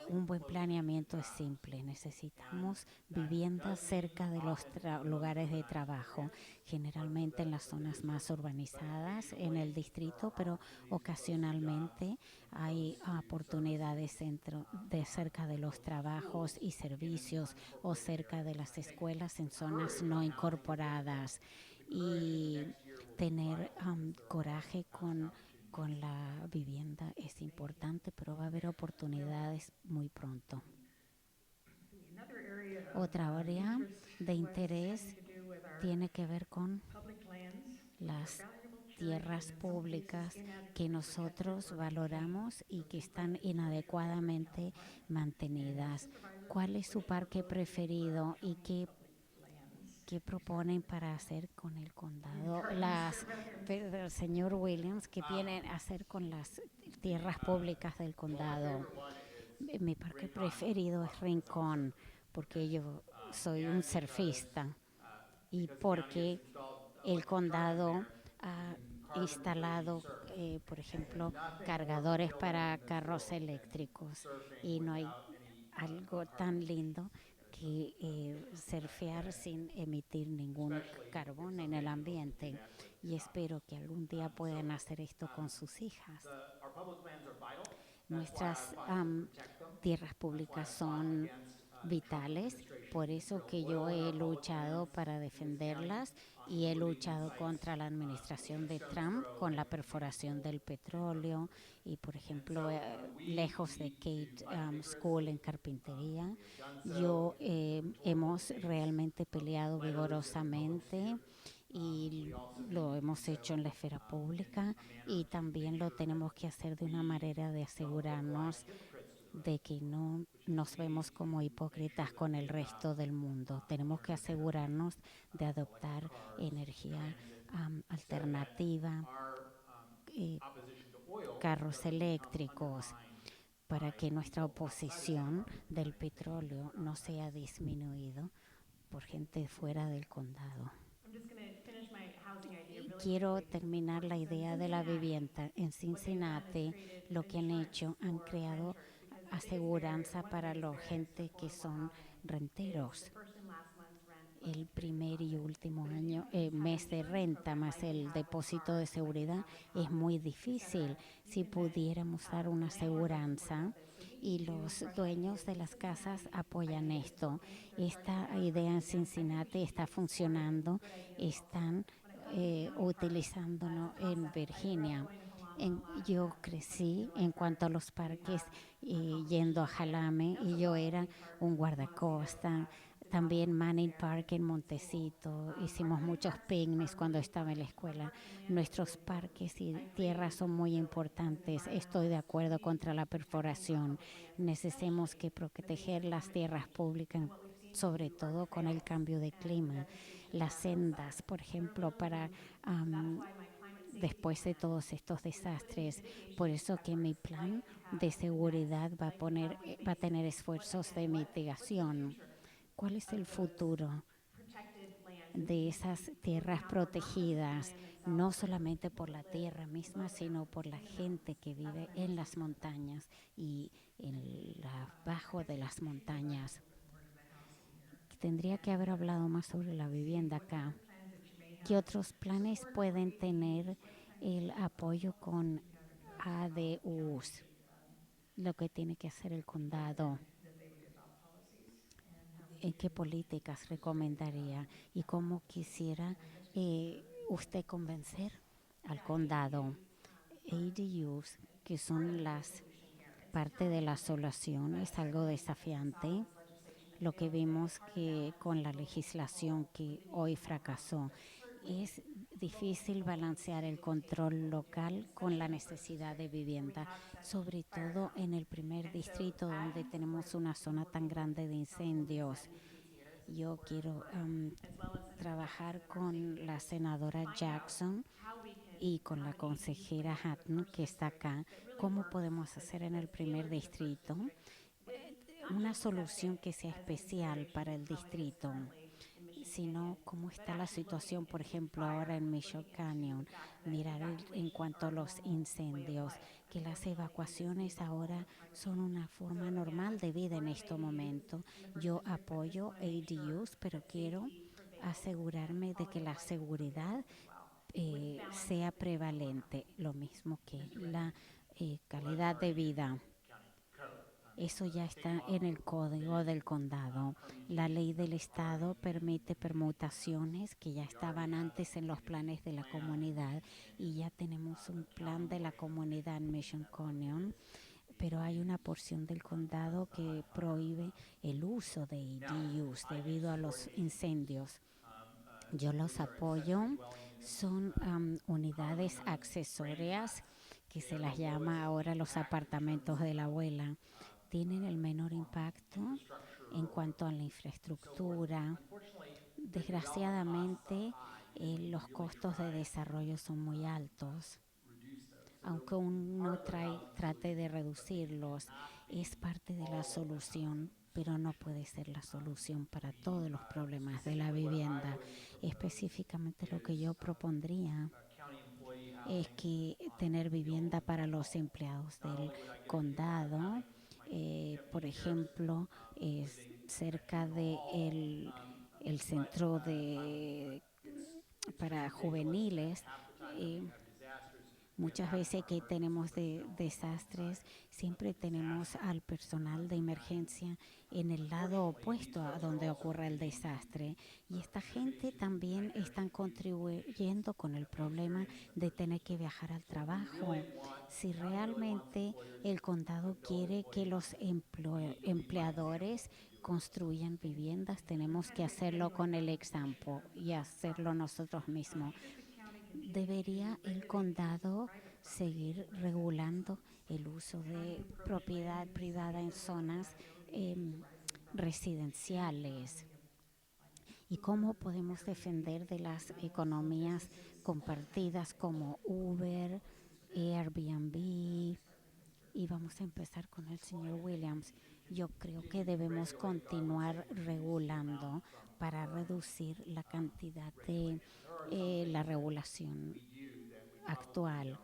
Speaker 1: un buen planeamiento es simple. Necesitamos viviendas cerca de los lugares de trabajo, generalmente en las zonas más urbanizadas en el distrito, pero ocasionalmente hay oportunidades de cerca de los trabajos y servicios o cerca de las escuelas en zonas no incorporadas y tener coraje con la vivienda es importante, pero va a haber oportunidades muy pronto. Otra área de interés tiene que ver con las tierras públicas que nosotros valoramos y que están inadecuadamente mantenidas. ¿Cuál es su parque preferido y qué proponen para hacer con el condado? El señor Williams, ¿qué tienen a hacer con las tierras públicas del condado? Mi parque preferido es Rincón, porque yo soy un surfista y porque el condado ha instalado, por ejemplo, cargadores para carros eléctricos y no hay algo tan lindo que surfear sin emitir ningún carbón en el ambiente y espero que algún día puedan hacer esto con sus hijas. Nuestras tierras públicas son vitales, por eso que yo he luchado para defenderlas y he luchado contra la administración de Trump con la perforación del petróleo y por ejemplo lejos de Kate School en carpintería yo hemos realmente peleado vigorosamente y lo hemos hecho en la esfera pública y también lo tenemos que hacer de una manera de asegurarnos de que no nos vemos como hipócritas con el resto del mundo. Tenemos que asegurarnos de adoptar energía alternativa, eh, carros eléctricos, para que nuestra oposición del petróleo no sea disminuido por gente fuera del condado. Quiero terminar la idea de la vivienda. En Cincinnati lo que han hecho, han creado aseguranza para la gente que son renteros. El primer y último año, mes de renta más el depósito de seguridad es muy difícil. Si pudiéramos dar una aseguranza y los dueños de las casas apoyan esto. Esta idea en Cincinnati está funcionando, están utilizándolo en Virginia. Yo crecí en cuanto a los parques yendo a Jalame y yo era un guardacosta. También Manning Park en Montecito. Hicimos muchos picnics cuando estaba en la escuela. Nuestros parques y tierras son muy importantes. Estoy de acuerdo contra la perforación. Necesitamos que proteger las tierras públicas, sobre todo con el cambio de clima. Las sendas, por ejemplo, para después de todos estos desastres. Por eso que mi plan de seguridad va a tener esfuerzos de mitigación. ¿Cuál es el futuro de esas tierras protegidas? No solamente por la tierra misma, sino por la gente que vive en las montañas y abajo de las montañas. Tendría que haber hablado más sobre la vivienda acá. ¿Qué otros planes pueden tener el apoyo con ADUs? Lo que tiene que hacer el condado. ¿Qué políticas recomendaría y cómo quisiera usted convencer al condado? ADUs, que son las parte de la solución, es algo desafiante. Lo que vimos que con la legislación que hoy fracasó, es difícil balancear el control local con la necesidad de vivienda, sobre todo en el primer distrito donde tenemos una zona tan grande de incendios. Yo quiero trabajar con la senadora Jackson y con la consejera Hatton que está acá. ¿Cómo podemos hacer en el primer distrito una solución que sea especial para el distrito? Sino cómo está la situación, por ejemplo, ahora en Mission Canyon, mirar en cuanto a los incendios, que las evacuaciones ahora son una forma normal de vida en este momento. Yo apoyo ADUs, pero quiero asegurarme de que la seguridad sea prevalente, lo mismo que la calidad de vida. Eso ya está en el código del condado. La ley del estado permite permutaciones que ya estaban antes en los planes de la comunidad y ya tenemos un plan de la comunidad en Mission Canyon, pero hay una porción del condado que prohíbe el uso de ADUs debido a los incendios. Yo los apoyo. Son unidades accesorias que se las llama ahora los apartamentos de la abuela. Tienen el menor impacto en cuanto a la infraestructura. Desgraciadamente, los costos de desarrollo son muy altos. Aunque uno trate de reducirlos, es parte de la solución, pero no puede ser la solución para todos los problemas de la vivienda. Específicamente lo que yo propondría es que tener vivienda para los empleados del condado, por ejemplo, cerca de el centro para juveniles. eh, Muchas veces que tenemos desastres, siempre tenemos al personal de emergencia en el lado opuesto a donde ocurre el desastre. Y esta gente también están contribuyendo con el problema de tener que viajar al trabajo. Si realmente el condado quiere que los empleadores construyan viviendas, tenemos que hacerlo con el ejemplo y hacerlo nosotros mismos. ¿Debería el condado seguir regulando el uso de propiedad privada en zonas em, residenciales y cómo podemos defender de las economías compartidas como Uber, Airbnb. Y vamos a empezar con el señor Williams. Yo creo que debemos continuar regulando para reducir la cantidad de la regulación actual.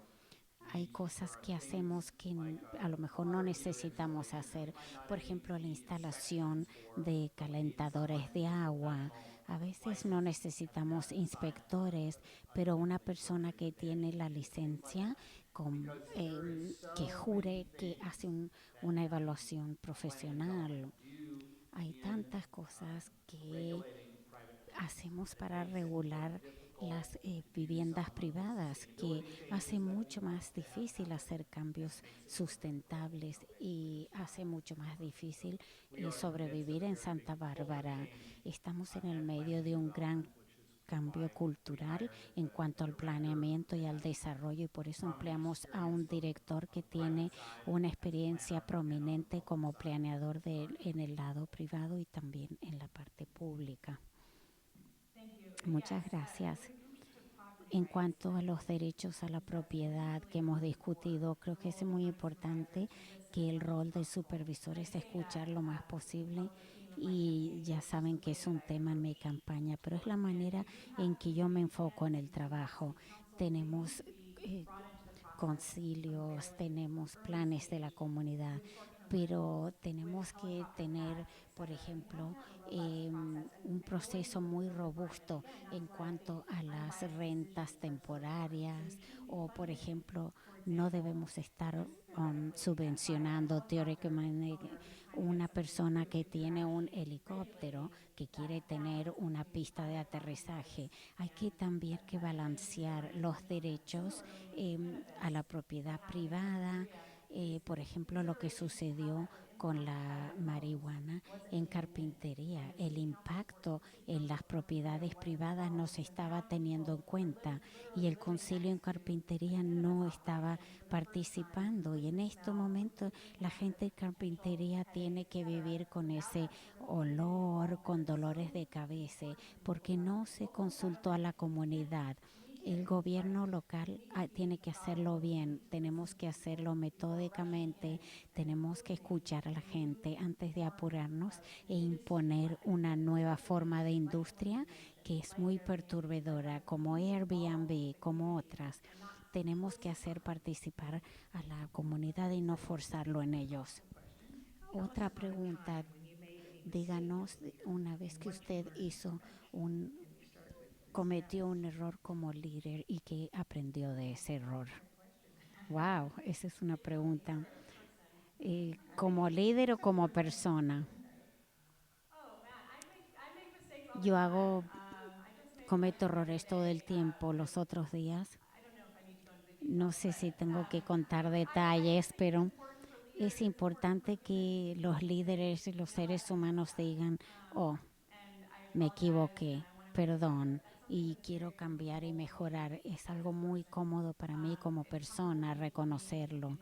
Speaker 1: Hay cosas que hacemos que a lo mejor no necesitamos hacer. Por ejemplo, la instalación de calentadores de agua. A veces no necesitamos inspectores, pero una persona que tiene la licencia que jure que hace una evaluación profesional. Hay tantas cosas que hacemos para regular las viviendas privadas, que hace mucho más difícil hacer cambios sustentables y hace mucho más difícil sobrevivir en Santa Bárbara. Estamos en el medio de un gran cambio cultural en cuanto al planeamiento y al desarrollo y por eso empleamos a un director que tiene una experiencia prominente como planeador en el lado privado y también en la parte pública. Muchas gracias. En cuanto a los derechos a la propiedad que hemos discutido, creo que es muy importante que el rol del supervisor es escuchar lo más posible y ya saben que es un tema en mi campaña, pero es la manera en que yo me enfoco en el trabajo. Tenemos eh, concilios, tenemos planes de la comunidad, pero tenemos que tener, por ejemplo, un proceso muy robusto en cuanto a las rentas temporarias o, por ejemplo, no debemos estar subvencionando teóricamente una persona que tiene un helicóptero que quiere tener una pista de aterrizaje. Hay que también que balancear los derechos a la propiedad privada, por ejemplo, lo que sucedió con la marihuana en carpintería. El impacto en las propiedades privadas no se estaba teniendo en cuenta y el concilio en carpintería no estaba participando. Y en este momento la gente de carpintería tiene que vivir con ese olor, con dolores de cabeza, porque no se consultó a la comunidad. El gobierno local tiene que hacerlo bien, tenemos que hacerlo metódicamente, tenemos que escuchar a la gente antes de apurarnos e imponer una nueva forma de industria que es muy perturbadora, como Airbnb, como otras. Tenemos que hacer participar a la comunidad y no forzarlo en ellos. Otra pregunta, díganos una vez que usted un, cometió un error como líder y que aprendió de ese error. Wow, esa es una pregunta. ¿Como líder o como persona? Yo cometo errores todo el tiempo. Los otros días, no sé si tengo que contar detalles, pero es importante que los líderes y los seres humanos digan, oh, me equivoqué, perdón, y quiero cambiar y mejorar. Es algo muy cómodo para mí como persona reconocerlo.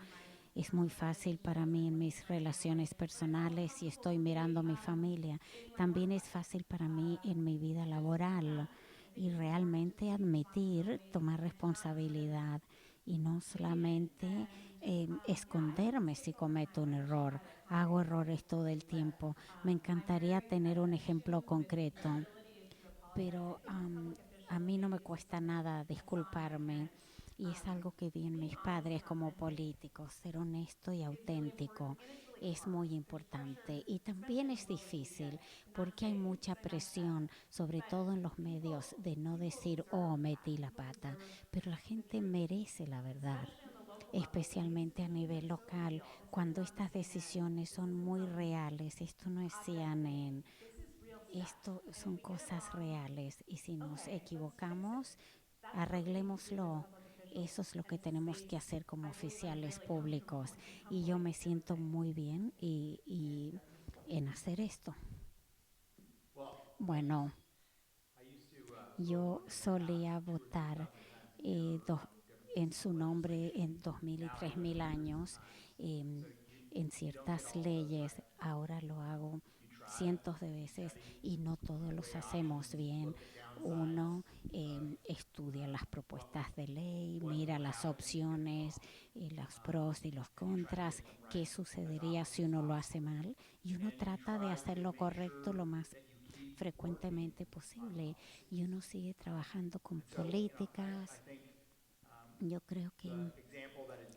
Speaker 1: Es muy fácil para mí en mis relaciones personales si estoy mirando a mi familia. También es fácil para mí en mi vida laboral y realmente admitir, tomar responsabilidad y no solamente esconderme si cometo un error. Hago errores todo el tiempo. Me encantaría tener un ejemplo concreto, pero a mí no me cuesta nada disculparme y es algo que vi en mis padres como políticos, ser honesto y auténtico es muy importante y también es difícil porque hay mucha presión, sobre todo en los medios, de no decir, oh, metí la pata, pero la gente merece la verdad, especialmente a nivel local, cuando estas decisiones son muy reales. Esto no es CNN, esto son cosas reales y si nos equivocamos, arreglémoslo. Eso es lo que tenemos que hacer como oficiales públicos y yo me siento muy bien y en hacer esto. Bueno, yo solía votar eh, dos, en su nombre en 2000 y 3000 años. em, en ciertas leyes ahora lo hago cientos de veces y no todos los hacemos bien. Uno estudia las propuestas de ley, mira las opciones, los pros y los contras, qué sucedería si uno lo hace mal y uno trata de hacer lo correcto lo más frecuentemente posible y uno sigue trabajando con políticas. Yo creo que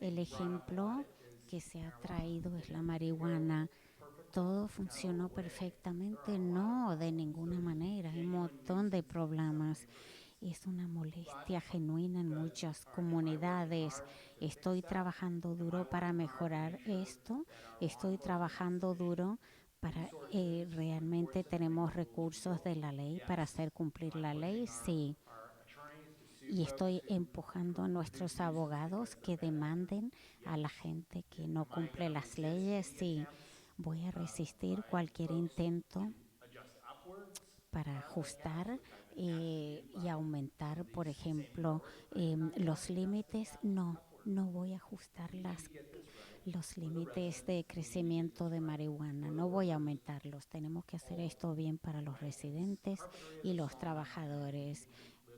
Speaker 1: el ejemplo que se ha traído es la marihuana. Todo funcionó perfectamente, no, de ninguna manera. Hay un montón de problemas. Es una molestia genuina en muchas comunidades. Estoy trabajando duro para mejorar esto. Estoy trabajando duro para realmente tenemos recursos de la ley para hacer cumplir la ley, sí. Y estoy empujando a nuestros abogados que demanden a la gente que no cumple las leyes, sí. Voy a resistir cualquier intento para ajustar y aumentar, por ejemplo, los límites. No, no voy a ajustar los límites de crecimiento de marihuana. No voy a aumentarlos. Tenemos que hacer esto bien para los residentes y los trabajadores.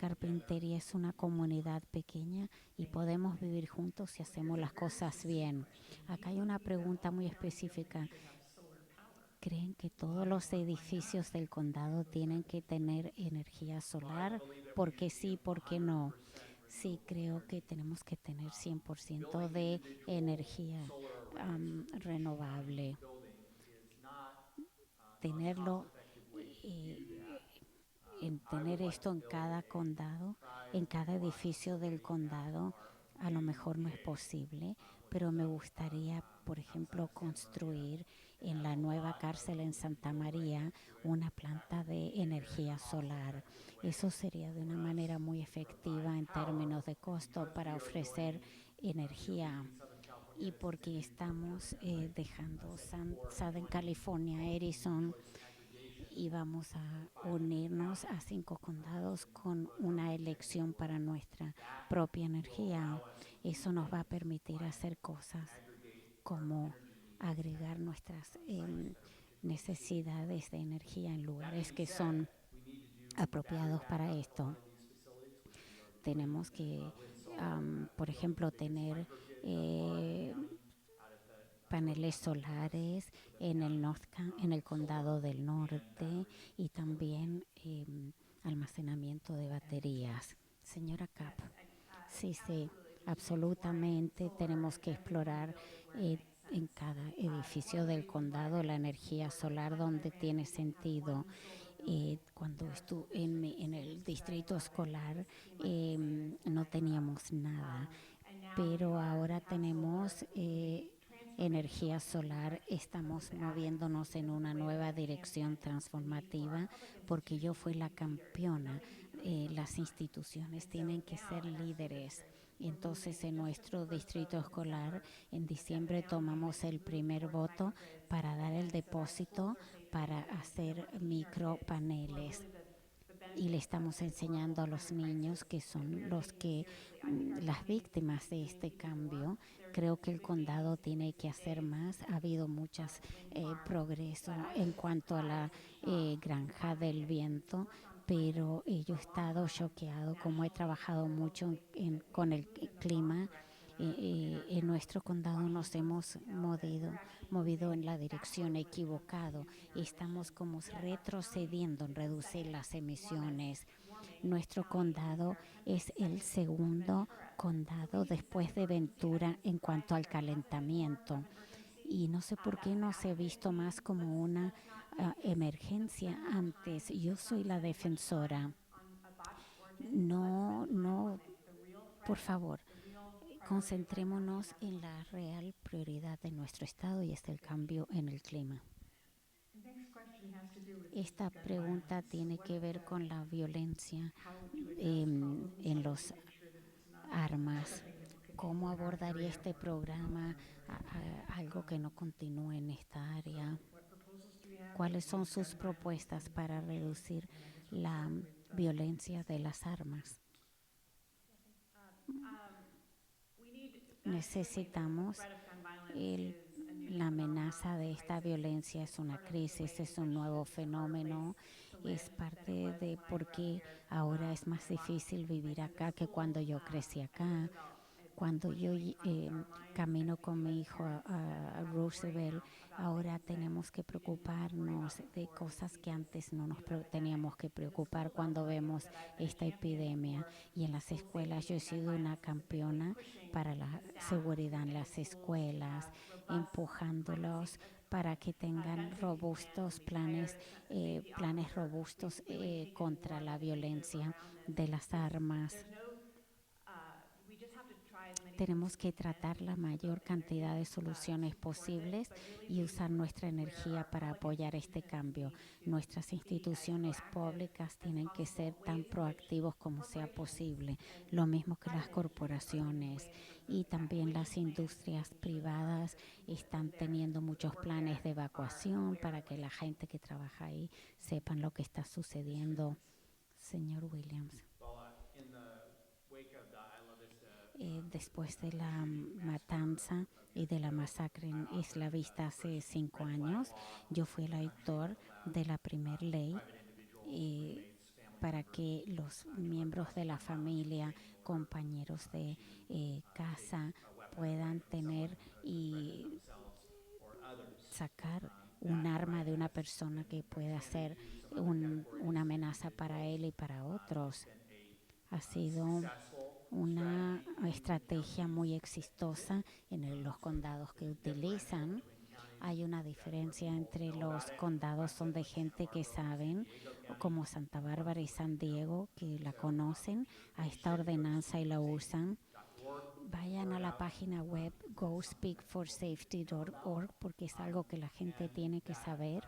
Speaker 1: Carpintería es una comunidad pequeña y podemos vivir juntos si hacemos las cosas bien. Acá hay una pregunta muy específica. ¿Creen que todos los edificios del condado tienen que tener energía solar? ¿Por qué sí, por qué no? Sí, creo que tenemos que tener 100% de energía renovable. Tenerlo, eh, en tener esto en cada condado, en cada edificio del condado, a lo mejor no es posible, pero me gustaría, por ejemplo, construir en la nueva cárcel en Santa María una planta de energía solar. Eso sería de una manera muy efectiva en términos de costo para ofrecer energía y porque estamos dejando Southern California, Edison, y vamos a unirnos a 5 condados con una elección para nuestra propia energía. Eso nos va a permitir hacer cosas como agregar nuestras necesidades de energía en lugares que son apropiados para esto. Tenemos que, por ejemplo, tener eh, paneles solares en en el condado del norte y también almacenamiento de baterías. Señora Cap, sí, sí, absolutamente tenemos que explorar eh, en cada edificio del condado la energía solar donde tiene sentido. Cuando estuve en el distrito escolar no teníamos nada, pero ahora tenemos energía solar, estamos moviéndonos en una nueva dirección transformativa porque yo fui la campeona. Las instituciones tienen que ser líderes. Entonces en nuestro distrito escolar en diciembre tomamos el primer voto para dar el depósito para hacer micropaneles y le estamos enseñando a los niños que son los que las víctimas de este cambio. Creo que el condado tiene que hacer más. Ha habido muchos progreso en cuanto a la granja del viento, pero yo he estado choqueado como he trabajado mucho con el clima. En nuestro condado nos hemos movido en la dirección equivocada. Estamos como retrocediendo en reducir las emisiones. Nuestro condado es el segundo condado después de Ventura en cuanto al calentamiento. Y no sé por qué no se ha visto más como una emergencia antes. Yo soy la defensora. No, no, por favor, concentrémonos en la real prioridad de nuestro estado y es el cambio en el clima. Esta pregunta tiene que ver con la violencia en los armas. ¿Cómo abordaría este programa algo que no continúe en esta área? ¿Cuáles son sus propuestas para reducir la violencia de las armas? Necesitamos el, la amenaza de esta violencia es una crisis, es un nuevo fenómeno, es parte de por qué ahora es más difícil vivir acá que cuando yo crecí acá. Cuando yo camino con mi hijo a Roosevelt, ahora tenemos que preocuparnos de cosas que antes no nos teníamos que preocupar cuando vemos esta epidemia. Y en las escuelas yo he sido una campeona para la seguridad en las escuelas, empujándolos para que tengan robustos planes, planes robustos contra la violencia de las armas. Tenemos que tratar la mayor cantidad de soluciones posibles y usar nuestra energía para apoyar este cambio. Nuestras instituciones públicas tienen que ser tan proactivos como sea posible, lo mismo que las corporaciones y también las industrias privadas están teniendo muchos planes de evacuación para que la gente que trabaja ahí sepan lo que está sucediendo. Señor Williams. Después de la matanza y de la masacre en Isla Vista hace 5 años, yo fui el autor de la primera ley eh, para que los miembros de la familia, compañeros de casa, puedan tener y sacar un arma de una persona que pueda ser una amenaza para él y para otros. Ha sido una estrategia muy exitosa en los condados que utilizan. Hay una diferencia entre los condados son de gente que saben, como Santa Bárbara y San Diego, que la conocen a esta ordenanza y la usan. Vayan a la página web gospeakforsafety.org porque es algo que la gente tiene que saber.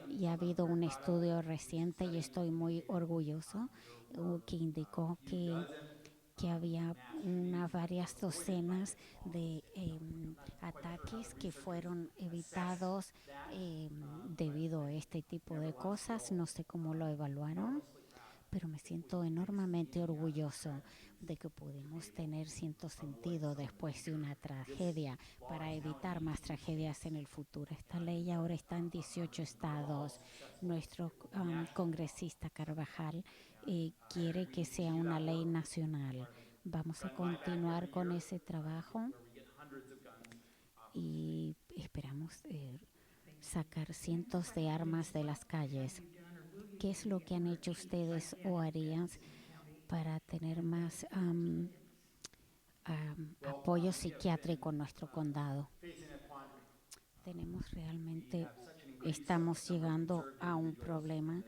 Speaker 1: Y ha habido un estudio reciente y estoy muy orgulloso que indicó que había varias docenas de ataques que fueron evitados debido a este tipo de cosas. No sé cómo lo evaluaron, pero me siento enormemente orgulloso de que pudimos tener cierto sentido después de una tragedia para evitar más tragedias en el futuro. Esta ley ahora está en 18 estados. Nuestro congresista Carvajal quiere que sea una ley nacional. Vamos a continuar con ese trabajo y esperamos sacar cientos de armas de las calles. ¿Qué es lo que han hecho ustedes o harían para tener más apoyo psiquiátrico en nuestro condado? Tenemos realmente, estamos llegando a un problema.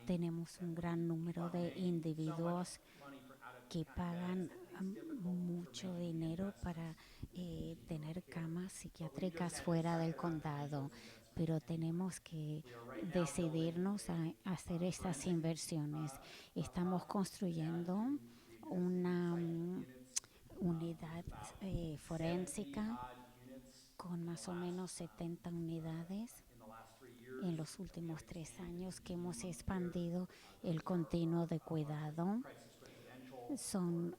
Speaker 1: Tenemos un gran número de individuos que pagan mucho dinero para tener camas psiquiátricas fuera del condado, pero tenemos que decidirnos a hacer estas inversiones. Estamos construyendo una unidad forénsica con más o menos 70 unidades en los últimos 3 años que hemos expandido el continuo de cuidado. Son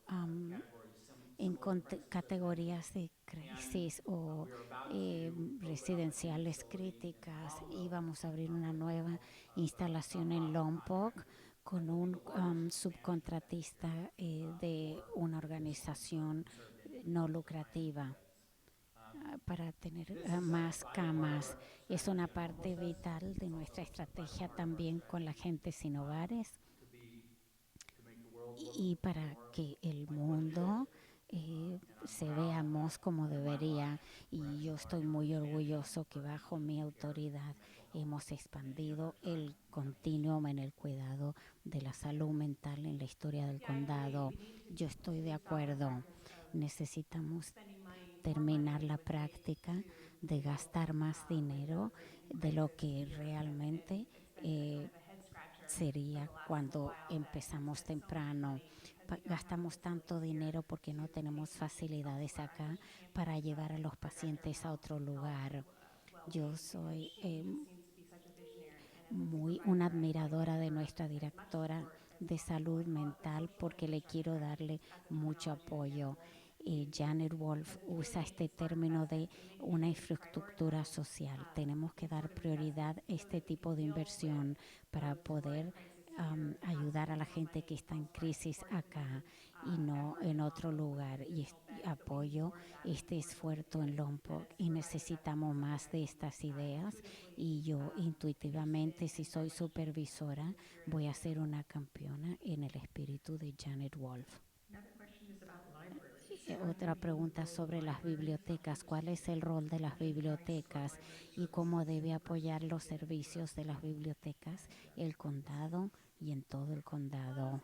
Speaker 1: en categorías de crisis o residenciales críticas y vamos a abrir una nueva instalación en Lompoc con un subcontratista de una organización no lucrativa para tener más camas. Es una parte vital de nuestra estrategia también con la gente sin hogares y para que el mundo se veamos como debería. Y yo estoy muy orgulloso que bajo mi autoridad hemos expandido el continuum en el cuidado de la salud mental en la historia del condado. Yo estoy de acuerdo. Necesitamos terminar la práctica de gastar más dinero de lo que realmente sería cuando empezamos temprano. Gastamos tanto dinero porque no tenemos facilidades acá para llevar a los pacientes a otro lugar. Yo soy muy una admiradora de nuestra directora de salud mental porque le quiero darle mucho apoyo. Janet Wolf usa este término de una infraestructura social. Tenemos que dar prioridad a este tipo de inversión para poder ayudar a la gente que está en crisis acá y no en otro lugar. Y apoyo este esfuerzo en Lompoc y necesitamos más de estas ideas. Y yo intuitivamente, si soy supervisora, voy a ser una campeona en el espíritu de Janet Wolf. Otra pregunta sobre las bibliotecas. ¿Cuál es el rol de las bibliotecas y cómo debe apoyar los servicios de las bibliotecas, el condado y en todo el condado?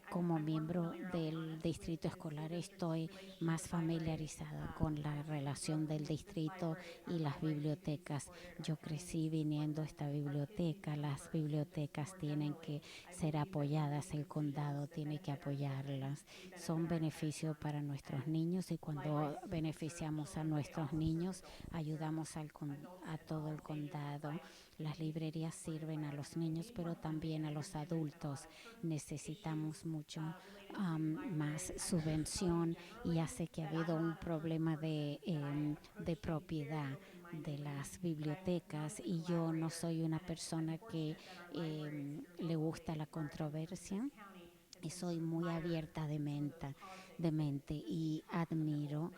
Speaker 1: Como miembro del distrito escolar estoy más familiarizada con la relación del distrito y las bibliotecas. Yo crecí viniendo a esta biblioteca. Las bibliotecas tienen que ser apoyadas, el condado tiene que apoyarlas. Son beneficio para nuestros niños y cuando beneficiamos a nuestros niños ayudamos a todo el condado. Las librerías sirven a los niños pero también a los adultos. Necesitamos mucho más subvención y hace que ha habido un problema de propiedad de las bibliotecas y yo no soy una persona que le gusta la controversia y soy muy abierta de mente y admiro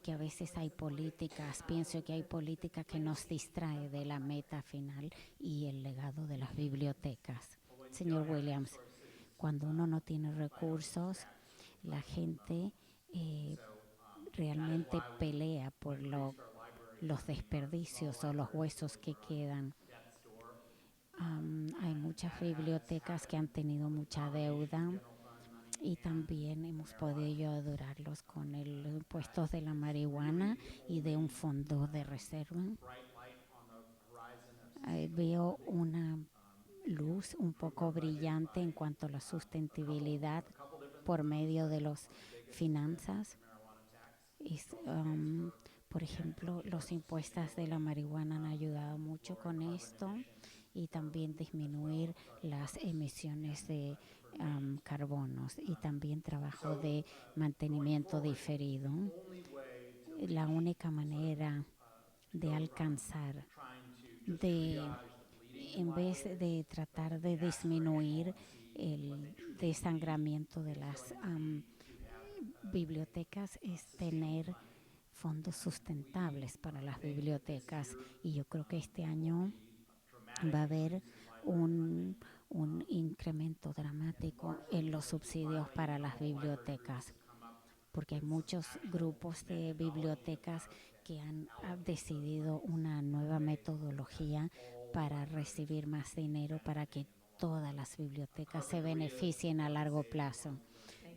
Speaker 1: que a veces hay políticas, pienso que hay política que nos distrae de la meta final y el legado de las bibliotecas. Señor Williams, cuando uno no tiene recursos, la gente eh, realmente pelea por los desperdicios o los huesos que quedan. Hay muchas bibliotecas que han tenido mucha deuda y también hemos podido ayudarlos con el impuesto de la marihuana y de un fondo de reserva. Veo una luz un poco brillante en cuanto a la sustentabilidad por medio de las finanzas. Es, por ejemplo, los impuestos de la marihuana han ayudado mucho con esto y también disminuir las emisiones de carbonos y también trabajo de mantenimiento diferido. La única manera de alcanzar, de en vez de tratar de disminuir el desangramiento de las bibliotecas, es tener fondos sustentables para las bibliotecas y yo creo que este año va a haber un, un incremento dramático en los subsidios para las bibliotecas porque hay muchos grupos de bibliotecas que han decidido una nueva metodología para recibir más dinero para que todas las bibliotecas se beneficien a largo plazo.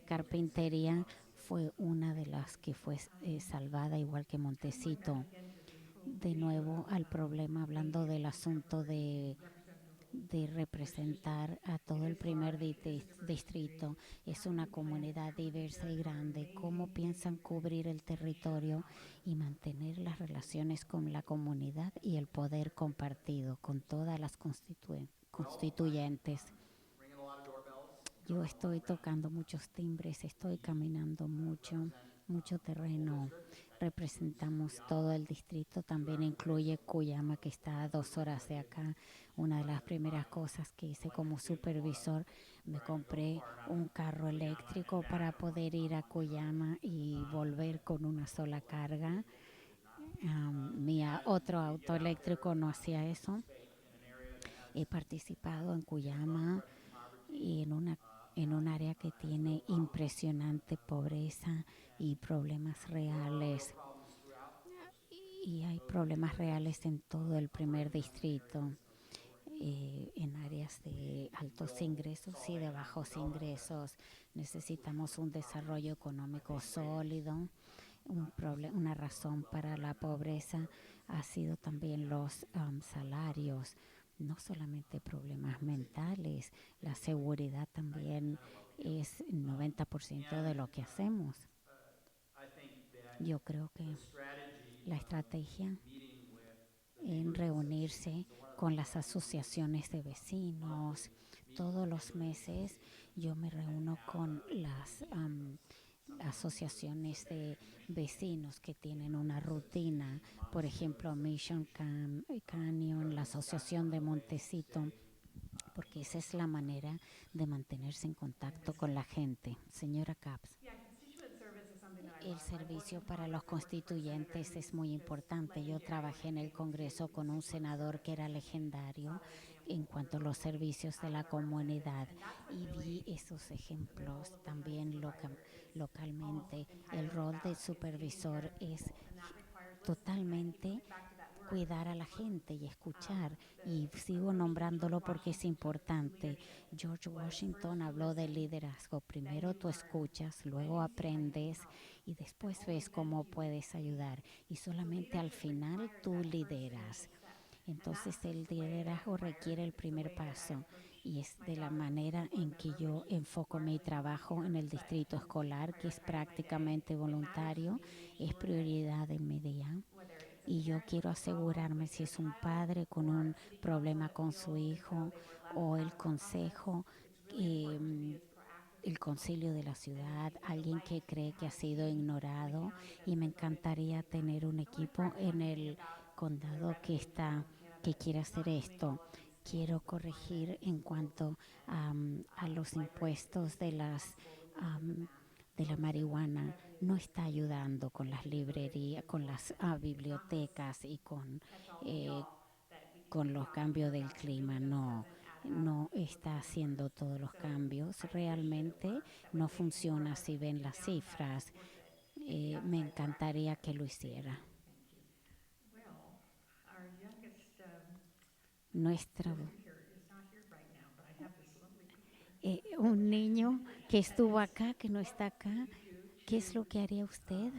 Speaker 1: Carpintería fue una de las que fue salvada, igual que Montecito. De nuevo al problema, hablando del asunto de representar a todo el primer distrito. Es una comunidad diversa y grande. ¿Cómo piensan cubrir el territorio y mantener las relaciones con la comunidad y el poder compartido con todas las constituyentes? Yo estoy tocando muchos timbres, estoy caminando mucho, mucho terreno. Representamos todo el distrito, también incluye Cuyama, que está a 2 horas de acá. Una de las primeras cosas que hice como supervisor, me compré un carro eléctrico para poder ir a Cuyama y volver con una sola carga. Mi otro auto eléctrico no hacía eso. He participado en Cuyama y en un área que tiene impresionante pobreza y problemas reales. Y hay problemas reales en todo el primer distrito, en áreas de altos ingresos y de bajos ingresos. Necesitamos un desarrollo económico sólido. Una razón para la pobreza ha sido también los salarios, no solamente problemas mentales, la seguridad también es 90% de lo que hacemos. Yo creo que la estrategia en reunirse con las asociaciones de vecinos, Todos los meses yo me reúno con las asociaciones de vecinos que tienen una rutina, por ejemplo Canyon, la Asociación de Montecito, porque esa es la manera de mantenerse en contacto con la gente. Señora Caps. El servicio para los constituyentes es muy importante. Yo trabajé en el Congreso con un senador que era legendario en cuanto a los servicios de la comunidad y vi esos ejemplos también localmente. El rol del supervisor es totalmente cuidar a la gente y escuchar, y sigo nombrándolo porque es importante. George Washington habló de liderazgo. Primero tú escuchas, luego aprendes y después ves cómo puedes ayudar, y solamente al final tú lideras. Entonces el liderazgo requiere el primer paso, y es de la manera en que yo enfoco mi trabajo en el distrito escolar, que es prácticamente voluntario, es prioridad en mi día. Y yo quiero asegurarme, si es un padre con un problema con su hijo, o el consejo, eh, el concilio de la ciudad, alguien que cree que ha sido ignorado, y me encantaría tener un equipo en el condado que quiere hacer esto. Quiero corregir en cuanto a los impuestos um, de la marihuana. No está ayudando con las librerías, con las bibliotecas y eh, con los cambios del clima. No, no está haciendo todos los cambios. Realmente no funciona si ven las cifras. Me encantaría que lo hiciera. Nuestra, un niño que estuvo acá, que no está acá, ¿qué es lo que haría usted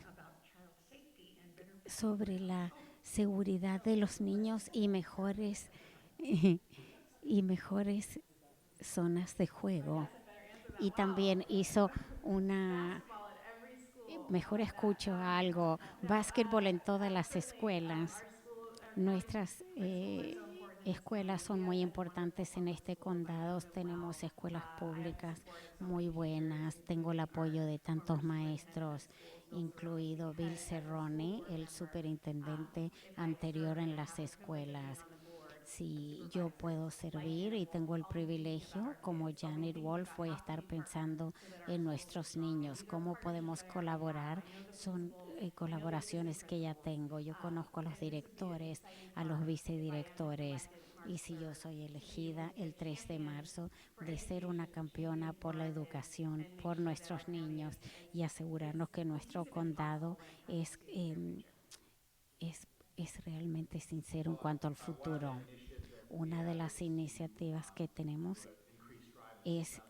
Speaker 1: sobre la seguridad de los niños y mejores y mejores zonas de juego? Y también hizo una, mejor escucho algo, básquetbol en todas las escuelas. Nuestras escuelas son muy importantes en este condado. Tenemos escuelas públicas muy buenas. Tengo el apoyo de tantos maestros, incluido Bill Cerrone, el superintendente anterior en las escuelas. Si yo puedo servir y tengo el privilegio, como Janet Wolf, voy a estar pensando en nuestros niños, cómo podemos colaborar. Son colaboraciones que ya tengo. Yo conozco a los directores, a los vicedirectores, y si yo soy elegida el 3 de marzo de ser una campeona por la educación, por nuestros niños, y asegurarnos que nuestro condado es, es, es realmente sincero en cuanto al futuro. Una de las iniciativas que tenemos es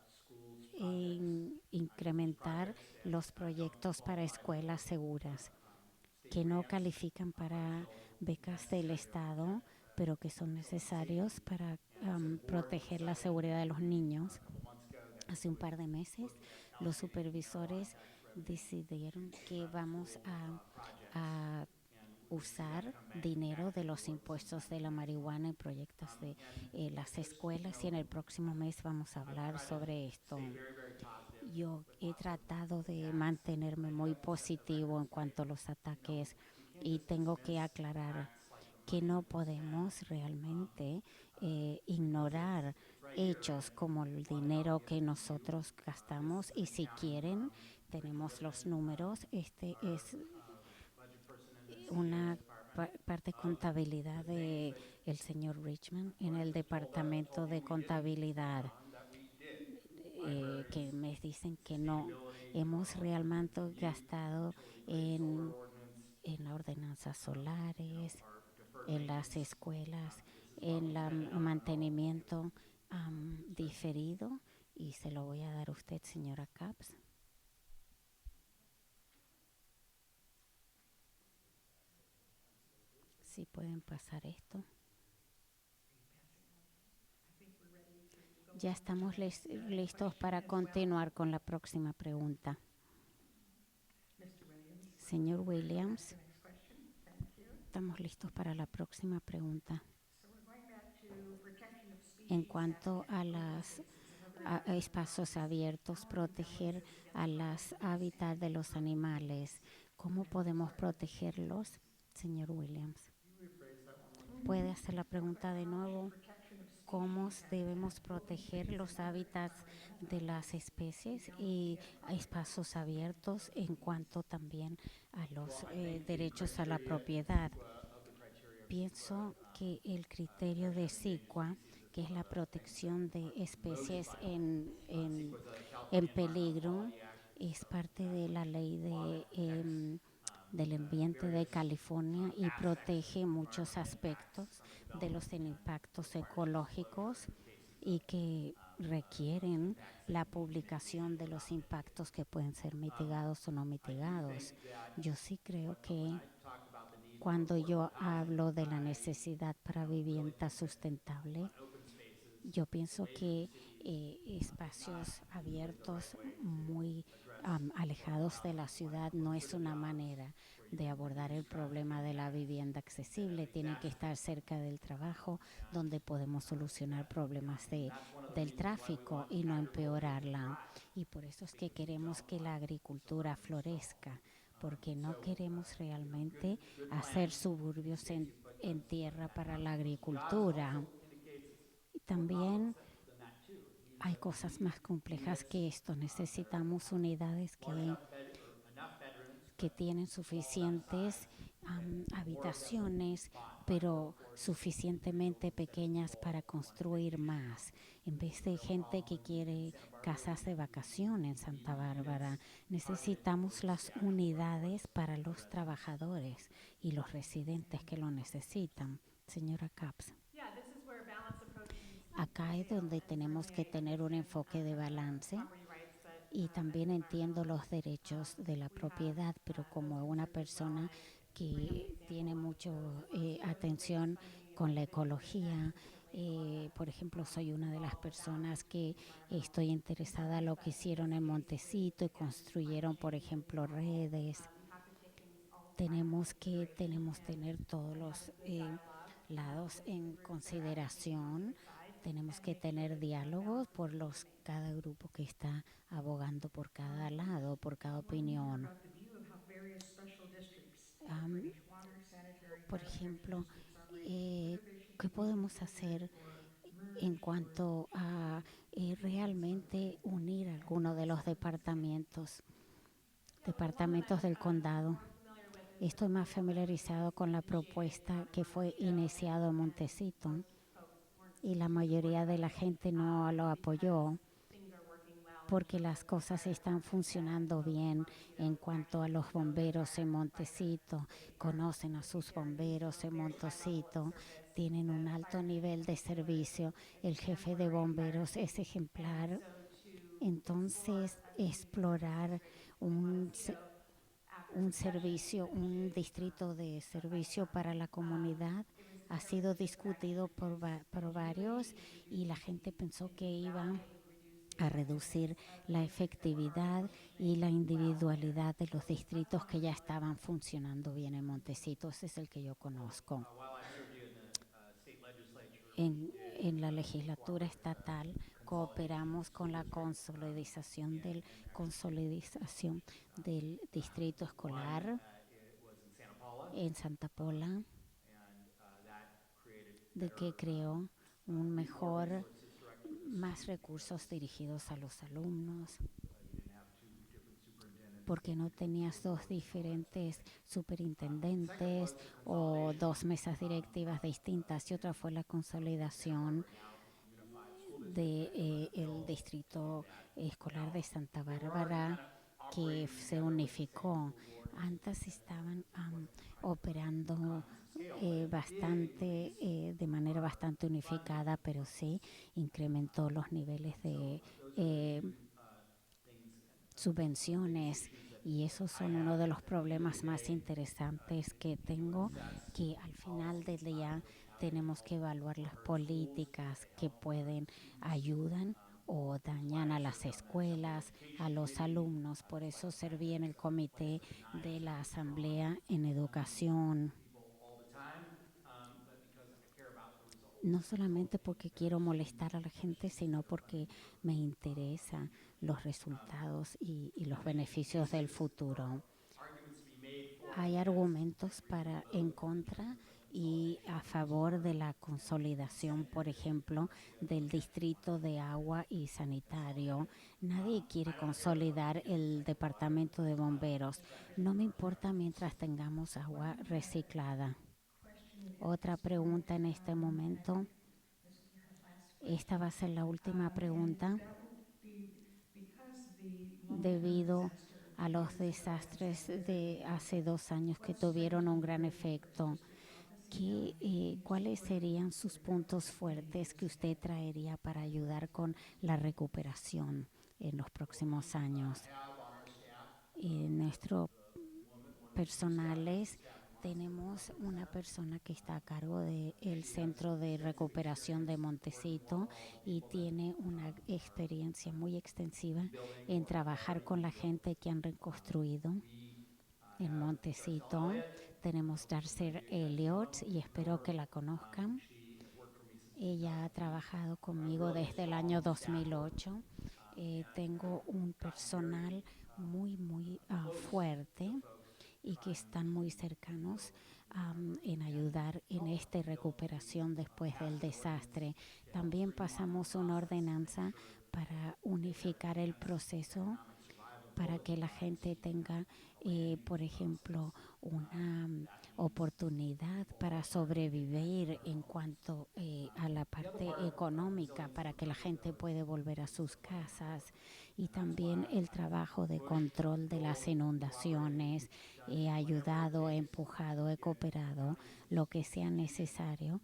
Speaker 1: incrementar los proyectos para escuelas seguras que no califican para becas del Estado, pero que son necesarios para proteger la seguridad de los niños. Hace un par de meses, los supervisores decidieron que vamos a usar dinero de los impuestos de la marihuana en proyectos de las escuelas, y en el próximo mes vamos a hablar sobre esto. Yo he tratado de mantenerme muy positivo en cuanto a los ataques, y tengo que aclarar que no podemos realmente ignorar hechos como el dinero que nosotros gastamos, y si quieren tenemos los números. Este es una parte de contabilidad de el señor Richmond en el departamento de contabilidad, que me dicen que no hemos realmente gastado en, en las ordenanzas solares, en las escuelas, en el mantenimiento diferido, y se lo voy a dar a usted, señora Caps. Si pueden pasar esto. Ya estamos listos para continuar con la próxima pregunta. Señor Williams, estamos listos para la próxima pregunta. En cuanto a los espacios abiertos, proteger a los hábitats de los animales, ¿cómo podemos protegerlos, señor Williams? ¿Puede hacer la pregunta de nuevo? ¿Cómo debemos proteger los hábitats de las especies y espacios abiertos en cuanto también a los derechos a la propiedad? Pienso que el criterio de CICUA, que es la protección de especies en peligro, es parte de la ley del ambiente de California y protege muchos aspectos de los impactos ecológicos y que requieren la publicación de los impactos que pueden ser mitigados o no mitigados. Yo sí creo que cuando yo hablo de la necesidad para vivienda sustentable, yo pienso que espacios abiertos muy alejados de la ciudad no es una manera de abordar el problema de la vivienda accesible. Tienen que estar cerca del trabajo, donde podemos solucionar problemas del tráfico y no empeorarla. Y por eso es que queremos que la agricultura florezca, porque no queremos realmente hacer suburbios en tierra para la agricultura. Y también hay cosas más complejas que esto. Necesitamos unidades que tienen suficientes habitaciones, pero suficientemente pequeñas para construir más. En vez de gente que quiere casas de vacación en Santa Bárbara, necesitamos las unidades para los trabajadores y los residentes que lo necesitan. Señora Caps. Acá es donde tenemos que tener un enfoque de balance y también entiendo los derechos de la propiedad, pero como una persona que tiene mucho atención con la ecología, por ejemplo, soy una de las personas que estoy interesada en lo que hicieron en Montecito y construyeron, por ejemplo, redes. Tenemos tener todos los lados en consideración. Tenemos que tener diálogos por cada grupo que está abogando por cada lado, por cada opinión. Um, por ejemplo, eh, ¿qué podemos hacer en cuanto a realmente unir algunos de los departamentos del condado? Estoy más familiarizado con la propuesta que fue iniciado en Montecito y la mayoría de la gente no lo apoyó porque las cosas están funcionando bien en cuanto a los bomberos en Montecito, conocen a sus bomberos en Montecito, tienen un alto nivel de servicio, el jefe de bomberos es ejemplar, entonces explorar un, un servicio, un distrito de servicio para la comunidad ha sido discutido por varios y la gente pensó que iba a reducir la efectividad y la individualidad de los distritos que ya estaban funcionando bien en Montecito. Ese es el que yo conozco. En la legislatura estatal cooperamos con la consolidación del distrito escolar en Santa Pola, de que creó un mejor, más recursos dirigidos a los alumnos, porque no tenías dos diferentes superintendentes o dos mesas directivas distintas y otra fue la consolidación del distrito escolar de Santa Bárbara que se unificó. Antes estaban operando de manera bastante unificada, pero sí incrementó los niveles de eh, subvenciones y esos son uno de los problemas más interesantes que tengo, que al final del día tenemos que evaluar las políticas que pueden ayudan o dañan a las escuelas, a los alumnos. Por eso serví en el comité de la Asamblea en Educación no solamente porque quiero molestar a la gente, sino porque me interesa los resultados y los beneficios del futuro. Hay argumentos para en contra y a favor de la consolidación, por ejemplo, del distrito de agua y sanitario. Nadie quiere consolidar el departamento de bomberos. No me importa mientras tengamos agua reciclada. Otra pregunta en este momento. Esta va a ser la última pregunta. Debido a los desastres de hace 2 años que tuvieron un gran efecto, ¿cuáles serían sus puntos fuertes que usted traería para ayudar con la recuperación en los próximos años? Nuestros personales tenemos una persona que está a cargo del Centro de Recuperación de Montecito y tiene una experiencia muy extensiva en trabajar con la gente que han reconstruido en Montecito. Tenemos Darcy Elliott y espero que la conozcan. Ella ha trabajado conmigo desde el año 2008. Tengo un personal muy fuerte y que están muy cercanos en ayudar en esta recuperación después del desastre. También pasamos una ordenanza para unificar el proceso para que la gente tenga, por ejemplo, una oportunidad para sobrevivir en cuanto a la parte económica, para que la gente pueda volver a sus casas y también el trabajo de control de las inundaciones. He ayudado, he empujado, he cooperado lo que sea necesario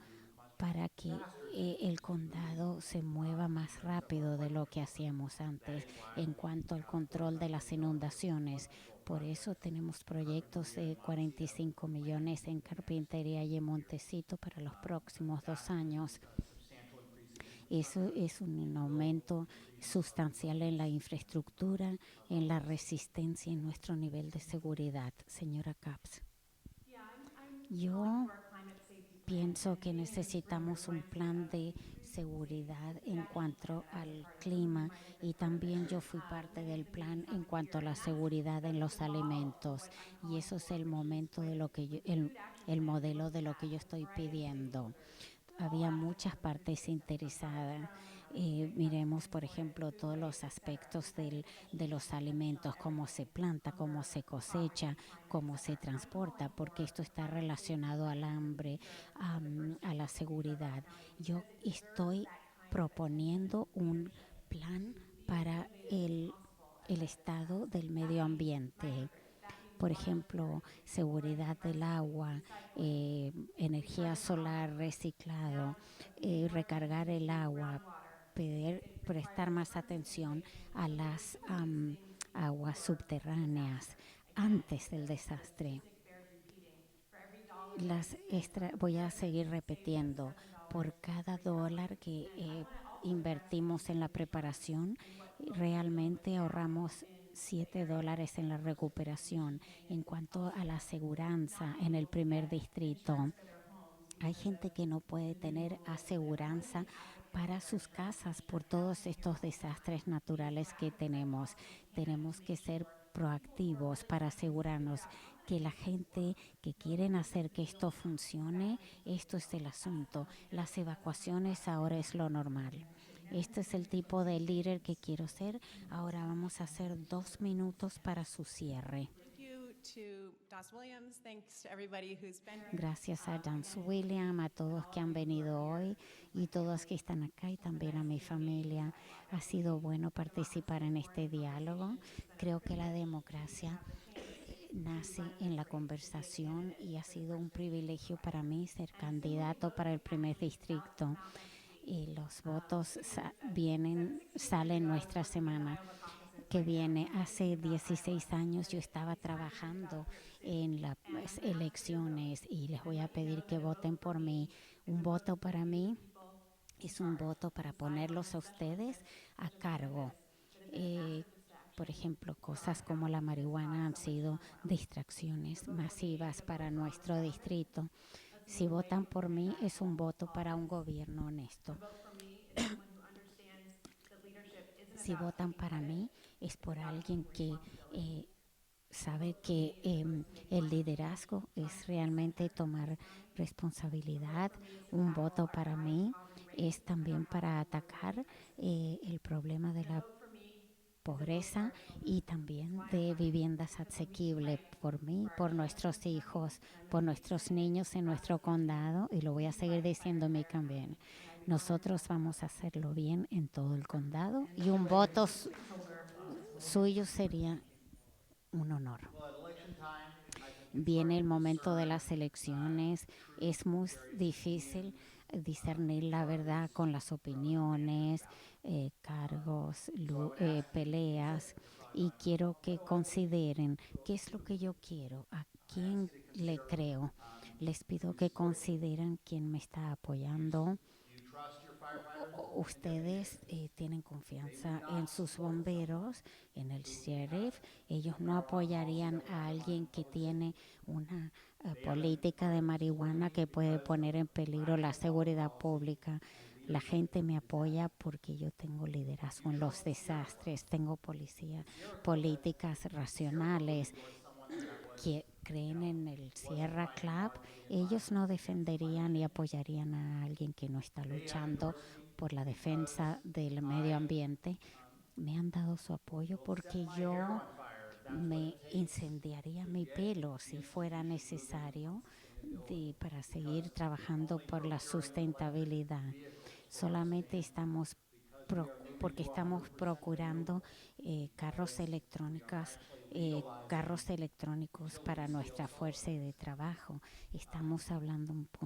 Speaker 1: para que el condado se mueva más rápido de lo que hacíamos antes en cuanto al control de las inundaciones. Por eso tenemos proyectos de 45 millones en carpintería y en Montecito para los próximos 2 años. Eso es un aumento sustancial en la infraestructura, en la resistencia y en nuestro nivel de seguridad. Señora Caps. Yo pienso que necesitamos un plan de seguridad en cuanto al clima y también yo fui parte del plan en cuanto a la seguridad en los alimentos y eso es el momento de lo que el modelo de lo que yo estoy pidiendo. Había muchas partes interesadas. Miremos, por ejemplo, todos los aspectos de los alimentos, cómo se planta, cómo se cosecha, cómo se transporta, porque esto está relacionado al hambre, a la seguridad. Yo estoy proponiendo un plan para el estado del medio ambiente, por ejemplo, seguridad del agua, energía solar reciclado, recargar el agua, prestar más atención a las aguas subterráneas antes del desastre. Voy a seguir repitiendo, por cada dólar que invertimos en la preparación, realmente ahorramos $7 en la recuperación. En cuanto a la aseguranza en el primer distrito, hay gente que no puede tener aseguranza para sus casas por todos estos desastres naturales que tenemos. Tenemos que ser proactivos para asegurarnos que la gente que quieren hacer que esto funcione, esto es el asunto. Las evacuaciones ahora es lo normal. Este es el tipo de líder que quiero ser. Ahora vamos a hacer 2 minutos para su cierre.
Speaker 2: Thank you to Das Williams. Thanks to everybody who's been here.
Speaker 1: Gracias a Dan
Speaker 2: And
Speaker 1: William, a
Speaker 2: and
Speaker 1: todos
Speaker 2: all
Speaker 1: que
Speaker 2: of
Speaker 1: han
Speaker 2: you who are
Speaker 1: venido
Speaker 2: here.
Speaker 1: hoy
Speaker 2: This is my
Speaker 1: y todos
Speaker 2: family.
Speaker 1: que están acá y
Speaker 2: It's been
Speaker 1: también a
Speaker 2: nice
Speaker 1: mi
Speaker 2: to engage.
Speaker 1: familia.
Speaker 2: I love
Speaker 1: Ha
Speaker 2: that we
Speaker 1: sido bueno participar
Speaker 2: democracy is
Speaker 1: en
Speaker 2: born
Speaker 1: este
Speaker 2: in
Speaker 1: diálogo.
Speaker 2: conversation. It's been a
Speaker 1: Creo que la
Speaker 2: privilege to
Speaker 1: democracia
Speaker 2: have the chance to
Speaker 1: nace
Speaker 2: run
Speaker 1: en
Speaker 2: this
Speaker 1: la
Speaker 2: race and be a
Speaker 1: conversación
Speaker 2: candidate
Speaker 1: y ha
Speaker 2: for the
Speaker 1: sido un
Speaker 2: first district in
Speaker 1: privilegio para
Speaker 2: Ohio.
Speaker 1: mí ser
Speaker 2: And similarly,
Speaker 1: candidato para
Speaker 2: voting
Speaker 1: el primer
Speaker 2: activities
Speaker 1: distrito.
Speaker 2: found next week.
Speaker 1: Y los votos
Speaker 2: Seven, 16 years
Speaker 1: salen
Speaker 2: ago, I was
Speaker 1: nuestra
Speaker 2: working in the
Speaker 1: semana
Speaker 2: Iowa caucuses
Speaker 1: que
Speaker 2: right there,
Speaker 1: viene.
Speaker 2: thinking
Speaker 1: Hace
Speaker 2: about Iowa.
Speaker 1: 16 años
Speaker 2: But
Speaker 1: yo estaba
Speaker 2: it's time to think about
Speaker 1: trabajando
Speaker 2: here soon.
Speaker 1: en las
Speaker 2: And I'm going to ask for your vote.
Speaker 1: elecciones y les
Speaker 2: And
Speaker 1: voy a
Speaker 2: let me
Speaker 1: pedir
Speaker 2: know
Speaker 1: que
Speaker 2: that a vote
Speaker 1: voten
Speaker 2: for
Speaker 1: por mí.
Speaker 2: me is
Speaker 1: Un
Speaker 2: a vote
Speaker 1: voto
Speaker 2: to put
Speaker 1: para
Speaker 2: you, the
Speaker 1: mí
Speaker 2: people, in
Speaker 1: es un
Speaker 2: charge,
Speaker 1: voto
Speaker 2: to
Speaker 1: para
Speaker 2: decide on
Speaker 1: ponerlos
Speaker 2: the
Speaker 1: a
Speaker 2: special
Speaker 1: ustedes
Speaker 2: interests,
Speaker 1: a
Speaker 2: the
Speaker 1: cargo.
Speaker 2: benefits
Speaker 1: Eh,
Speaker 2: massive
Speaker 1: por
Speaker 2: distractions
Speaker 1: ejemplo,
Speaker 2: for our
Speaker 1: cosas como la
Speaker 2: county because it
Speaker 1: marihuana
Speaker 2: costs
Speaker 1: han
Speaker 2: so much
Speaker 1: sido
Speaker 2: more. The
Speaker 1: distracciones
Speaker 2: vote for me is
Speaker 1: masivas
Speaker 2: a vote
Speaker 1: para
Speaker 2: for honest
Speaker 1: nuestro
Speaker 2: government.
Speaker 1: distrito. Si votan por mí, es un voto para un gobierno honesto.
Speaker 2: To vote for me is someone who understands that leadership isn't
Speaker 1: Si
Speaker 2: about
Speaker 1: votan
Speaker 2: taking
Speaker 1: para
Speaker 2: credit,
Speaker 1: mí, es
Speaker 2: it's
Speaker 1: por
Speaker 2: about
Speaker 1: alguien
Speaker 2: taking
Speaker 1: que
Speaker 2: responsibility.
Speaker 1: sabe que el liderazgo es realmente tomar responsabilidad. Un voto para mí es también para atacar el problema de
Speaker 2: And a
Speaker 1: la
Speaker 2: vote for me is a vote for
Speaker 1: pobreza
Speaker 2: our children.
Speaker 1: y
Speaker 2: It's
Speaker 1: también
Speaker 2: why I'm
Speaker 1: de
Speaker 2: running.
Speaker 1: viviendas
Speaker 2: Because we need to
Speaker 1: asequibles
Speaker 2: fight
Speaker 1: por mí,
Speaker 2: for our
Speaker 1: por
Speaker 2: children
Speaker 1: nuestros hijos,
Speaker 2: and I'm
Speaker 1: por
Speaker 2: going to keep
Speaker 1: nuestros
Speaker 2: saying it
Speaker 1: niños en
Speaker 2: throughout
Speaker 1: nuestro
Speaker 2: this campaign.
Speaker 1: condado y lo voy
Speaker 2: We
Speaker 1: a
Speaker 2: do
Speaker 1: seguir
Speaker 2: right by
Speaker 1: diciendo
Speaker 2: our
Speaker 1: en mi
Speaker 2: entire
Speaker 1: campaña.
Speaker 2: county, and I know I'm
Speaker 1: Nosotros
Speaker 2: going to
Speaker 1: vamos a hacerlo bien en todo el condado
Speaker 2: And
Speaker 1: y
Speaker 2: Mr.
Speaker 1: un voto
Speaker 2: Redmond, you told her we'll have
Speaker 1: suyo
Speaker 2: time for
Speaker 1: sería
Speaker 2: questions.
Speaker 1: un honor.
Speaker 3: Well, at election time, I think it's
Speaker 1: Viene
Speaker 3: hard
Speaker 1: el
Speaker 3: to
Speaker 1: momento de
Speaker 3: discern
Speaker 1: las elecciones,
Speaker 3: truth
Speaker 1: es muy
Speaker 3: from various
Speaker 1: difícil
Speaker 3: opinions,
Speaker 1: discernir la verdad
Speaker 3: charges
Speaker 1: con las
Speaker 3: from candidates
Speaker 1: opiniones,
Speaker 3: about.
Speaker 1: cargos,
Speaker 3: So I would ask you to
Speaker 1: peleas,
Speaker 3: take a thought
Speaker 1: y
Speaker 3: on
Speaker 1: quiero que
Speaker 3: what do I need
Speaker 1: consideren
Speaker 3: to vote
Speaker 1: qué
Speaker 3: for
Speaker 1: es lo
Speaker 3: you?
Speaker 1: que yo quiero, a
Speaker 3: I ask
Speaker 1: quién
Speaker 3: you to
Speaker 1: le
Speaker 3: consider
Speaker 1: creo. Les pido
Speaker 3: do you
Speaker 1: que
Speaker 3: support me?
Speaker 1: consideren quién me está apoyando.
Speaker 3: Do you trust your firefighters and
Speaker 1: Ustedes
Speaker 3: deputies?
Speaker 1: tienen
Speaker 3: They
Speaker 1: confianza
Speaker 3: would
Speaker 1: en
Speaker 3: not
Speaker 1: sus
Speaker 3: support someone
Speaker 1: bomberos, en el
Speaker 3: who has
Speaker 1: sheriff. Ellos
Speaker 3: a
Speaker 1: no
Speaker 3: marijuana policy
Speaker 1: apoyarían
Speaker 3: that would
Speaker 1: a alguien
Speaker 3: undermine
Speaker 1: que
Speaker 3: public
Speaker 1: tiene
Speaker 3: safety.
Speaker 1: una
Speaker 3: They haven't
Speaker 1: política de
Speaker 3: supported
Speaker 1: marihuana
Speaker 3: me
Speaker 1: que puede
Speaker 3: because
Speaker 1: poner en
Speaker 3: of
Speaker 1: peligro la
Speaker 3: rational public
Speaker 1: seguridad
Speaker 3: policy
Speaker 1: pública.
Speaker 3: and
Speaker 1: La
Speaker 3: leadership
Speaker 1: gente me
Speaker 3: in
Speaker 1: apoya
Speaker 3: disaster.
Speaker 1: porque yo tengo liderazgo
Speaker 3: Do you
Speaker 1: en los
Speaker 3: trust the Sierra Club?
Speaker 1: desastres, tengo policía,
Speaker 3: The Sierra Club has
Speaker 1: políticas
Speaker 3: Sierra Club would
Speaker 1: racionales
Speaker 3: endorse someone that was,
Speaker 1: que creen en el
Speaker 3: wasn't
Speaker 1: Sierra
Speaker 3: fighting
Speaker 1: Club.
Speaker 3: hard for the
Speaker 1: Ellos no
Speaker 3: environment against climate
Speaker 1: defenderían y
Speaker 3: change.
Speaker 1: apoyarían a alguien que no está
Speaker 3: They have
Speaker 1: luchando
Speaker 3: endorsed me
Speaker 1: por la
Speaker 3: because
Speaker 1: defensa del medio
Speaker 3: I
Speaker 1: ambiente. Me han dado su apoyo
Speaker 3: will set
Speaker 1: porque
Speaker 3: my hair
Speaker 1: yo
Speaker 3: on fire if that's what
Speaker 1: me
Speaker 3: it takes
Speaker 1: incendiaría
Speaker 3: to
Speaker 1: mi
Speaker 3: get
Speaker 1: pelo
Speaker 3: the
Speaker 1: si fuera
Speaker 3: institution moving
Speaker 1: necesario
Speaker 3: on sustainability.
Speaker 1: para seguir
Speaker 3: Because
Speaker 1: trabajando
Speaker 3: only
Speaker 1: por la
Speaker 3: procuring electric
Speaker 1: sustentabilidad.
Speaker 3: vehicles for us
Speaker 1: Solamente
Speaker 3: and
Speaker 1: estamos
Speaker 3: because we are moving
Speaker 1: porque
Speaker 3: to
Speaker 1: estamos
Speaker 3: 100%
Speaker 1: procurando
Speaker 3: renewables. We are actually legalizing
Speaker 1: carros electrónicos para
Speaker 3: utility scale
Speaker 1: nuestra
Speaker 3: solar
Speaker 1: fuerza de
Speaker 3: panels.
Speaker 1: trabajo.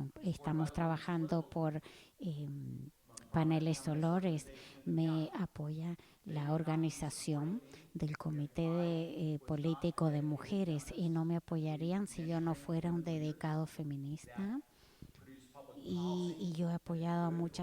Speaker 3: Supported by
Speaker 1: Estamos
Speaker 3: the Women's
Speaker 1: trabajando
Speaker 3: Political
Speaker 1: por
Speaker 3: Commission.
Speaker 1: paneles
Speaker 3: Montgomery County has
Speaker 1: solares.
Speaker 3: recommendations in the
Speaker 1: Me
Speaker 3: county.
Speaker 1: apoya
Speaker 3: They
Speaker 1: la
Speaker 3: would not be
Speaker 1: organización
Speaker 3: supporting me
Speaker 1: del
Speaker 3: if
Speaker 1: Comité
Speaker 3: I was not a
Speaker 1: Político de
Speaker 3: dedicated
Speaker 1: Mujeres y
Speaker 3: feminist
Speaker 1: no me
Speaker 3: who
Speaker 1: apoyarían si yo no
Speaker 3: mentoring
Speaker 1: fuera un
Speaker 3: women leaders
Speaker 1: dedicado
Speaker 3: that
Speaker 1: feminista.
Speaker 3: produce public policy
Speaker 1: Y yo he
Speaker 3: that is
Speaker 1: apoyado a
Speaker 3: good for women.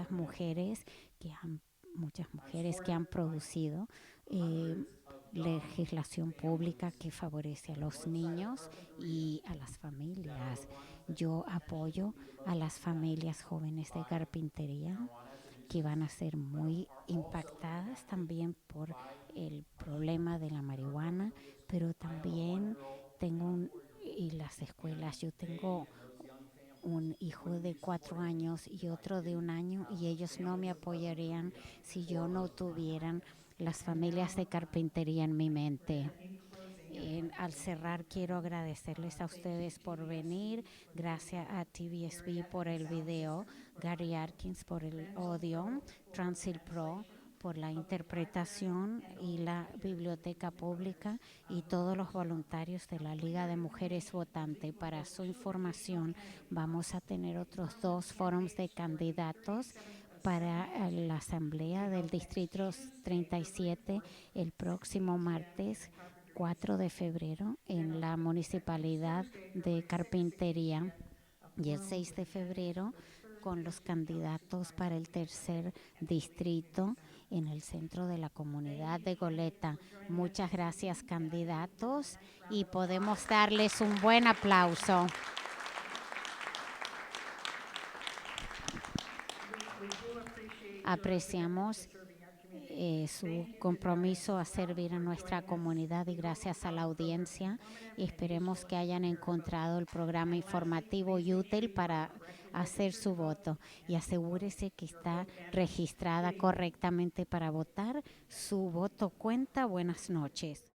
Speaker 1: muchas
Speaker 3: I'm
Speaker 1: mujeres que han
Speaker 3: supported by
Speaker 1: producido
Speaker 3: hundreds of young
Speaker 1: legislación pública
Speaker 3: families
Speaker 1: que favorece a
Speaker 3: in
Speaker 1: los
Speaker 3: Northside of
Speaker 1: niños
Speaker 3: Carpinteria
Speaker 1: y a las
Speaker 3: that are
Speaker 1: familias.
Speaker 3: the ones that could
Speaker 1: Yo
Speaker 3: potentially
Speaker 1: apoyo
Speaker 3: be the
Speaker 1: a
Speaker 3: most
Speaker 1: las
Speaker 3: impacted
Speaker 1: familias jóvenes de
Speaker 3: by
Speaker 1: carpintería
Speaker 3: marijuana as a
Speaker 1: que van a
Speaker 3: nuisance,
Speaker 1: ser
Speaker 3: but
Speaker 1: muy
Speaker 3: are also
Speaker 1: impactadas
Speaker 3: impacted
Speaker 1: también por
Speaker 3: by
Speaker 1: el
Speaker 3: our
Speaker 1: problema
Speaker 3: schools
Speaker 1: de la
Speaker 3: and our
Speaker 1: marihuana,
Speaker 3: governmental districts.
Speaker 1: pero
Speaker 3: I have a
Speaker 1: también
Speaker 3: 1-year-old
Speaker 1: tengo
Speaker 3: and a 4-year-old,
Speaker 1: y las
Speaker 3: and
Speaker 1: escuelas. Yo
Speaker 3: they
Speaker 1: tengo
Speaker 3: and those young families
Speaker 1: un hijo
Speaker 3: wouldn't
Speaker 1: de
Speaker 3: be
Speaker 1: 4
Speaker 3: supporting me
Speaker 1: años y
Speaker 3: if I
Speaker 1: otro de
Speaker 3: didn't
Speaker 1: 1 año
Speaker 3: have
Speaker 1: y
Speaker 3: the
Speaker 1: ellos no me
Speaker 3: families of Pleasant
Speaker 1: apoyarían
Speaker 3: Korea
Speaker 1: si yo no
Speaker 3: foremost in my
Speaker 1: tuvieran
Speaker 3: mind.
Speaker 1: las
Speaker 2: And
Speaker 1: familias
Speaker 2: now,
Speaker 1: de carpintería en mi mente.
Speaker 2: in closing, I would like to
Speaker 1: Al
Speaker 2: thank you.
Speaker 1: cerrar quiero agradecerles a
Speaker 2: Thank you,
Speaker 1: ustedes por venir,
Speaker 2: TVSB, for the
Speaker 1: gracias
Speaker 2: video,
Speaker 1: a TVSB
Speaker 2: Gary
Speaker 1: por
Speaker 2: Atkins
Speaker 1: el
Speaker 2: Sound
Speaker 1: video,
Speaker 2: System for
Speaker 1: Gary
Speaker 2: audio,
Speaker 1: Atkins por el
Speaker 2: Transil
Speaker 1: audio,
Speaker 2: Pro for
Speaker 1: Transil Pro
Speaker 2: translation
Speaker 1: por la
Speaker 2: public library,
Speaker 1: interpretación
Speaker 2: and
Speaker 1: y
Speaker 2: all the
Speaker 1: la
Speaker 2: volunteers with the
Speaker 1: biblioteca
Speaker 2: Women Voters
Speaker 1: pública y
Speaker 2: who
Speaker 1: todos
Speaker 2: helped
Speaker 1: los
Speaker 2: us throughout.
Speaker 1: voluntarios de la
Speaker 2: For
Speaker 1: Liga
Speaker 2: your
Speaker 1: de Mujeres
Speaker 2: information,
Speaker 1: Votantes.
Speaker 2: we will
Speaker 1: Para
Speaker 2: hold
Speaker 1: su
Speaker 2: 2 additional
Speaker 1: información,
Speaker 2: candidate
Speaker 1: vamos a
Speaker 2: talks.
Speaker 1: tener
Speaker 2: The
Speaker 1: otros
Speaker 2: first one
Speaker 1: 2
Speaker 2: with
Speaker 1: foros de
Speaker 2: candidates for the
Speaker 1: candidatos
Speaker 2: 37th of 2nd
Speaker 1: para la
Speaker 2: District.
Speaker 1: Asamblea
Speaker 2: We
Speaker 1: del
Speaker 2: hope next
Speaker 1: Distrito
Speaker 2: Tuesday, February
Speaker 1: 37
Speaker 2: 4th,
Speaker 1: el
Speaker 2: 6
Speaker 1: próximo
Speaker 2: p.m. in
Speaker 1: martes
Speaker 2: the Carpenter
Speaker 1: 4 de
Speaker 2: Municipal.
Speaker 1: febrero
Speaker 2: And
Speaker 1: en
Speaker 2: on
Speaker 1: la municipalidad
Speaker 2: Thursday,
Speaker 1: de
Speaker 2: February 6th, 6
Speaker 1: Carpintería,
Speaker 2: p.m., a
Speaker 1: y el
Speaker 2: forum
Speaker 1: 6
Speaker 2: with
Speaker 1: de
Speaker 2: candidates
Speaker 1: febrero
Speaker 2: for the third
Speaker 1: con los
Speaker 2: district County
Speaker 1: candidatos para el
Speaker 2: Supervisor Goleta
Speaker 1: tercer
Speaker 2: at the Goleta Community
Speaker 1: distrito
Speaker 2: Center.
Speaker 1: en el centro de la
Speaker 2: Thank
Speaker 1: comunidad
Speaker 2: you,
Speaker 1: de
Speaker 2: candidates,
Speaker 1: Goleta.
Speaker 2: for joining us
Speaker 1: Muchas
Speaker 2: this
Speaker 1: gracias,
Speaker 2: evening, and I hope you give them
Speaker 1: candidatos,
Speaker 2: a nice round
Speaker 1: y
Speaker 2: of applause.
Speaker 1: podemos darles un buen aplauso.
Speaker 2: We do appreciate your commitment to
Speaker 1: Apreciamos
Speaker 2: serving our community.
Speaker 1: su
Speaker 2: Thank you to the
Speaker 1: compromiso a
Speaker 2: audience as well
Speaker 1: servir a
Speaker 2: for
Speaker 1: nuestra
Speaker 2: joining us.
Speaker 1: comunidad y
Speaker 2: We hope you
Speaker 1: gracias a la
Speaker 2: found the program
Speaker 1: audiencia.
Speaker 2: informative and
Speaker 1: Esperemos
Speaker 2: useful
Speaker 1: que
Speaker 2: as you
Speaker 1: hayan
Speaker 2: prepare to vote.
Speaker 1: encontrado el programa
Speaker 2: And lastly,
Speaker 1: informativo
Speaker 2: please
Speaker 1: y
Speaker 2: make sure
Speaker 1: útil
Speaker 2: you are
Speaker 1: para
Speaker 2: correctly
Speaker 1: hacer
Speaker 2: registered
Speaker 1: su
Speaker 2: to vote
Speaker 1: voto y
Speaker 2: and to vote.
Speaker 1: asegúrese que
Speaker 2: Your
Speaker 1: está
Speaker 2: vote matters.
Speaker 1: registrada
Speaker 2: Good evening.
Speaker 1: correctamente para votar. Su voto cuenta. Buenas noches.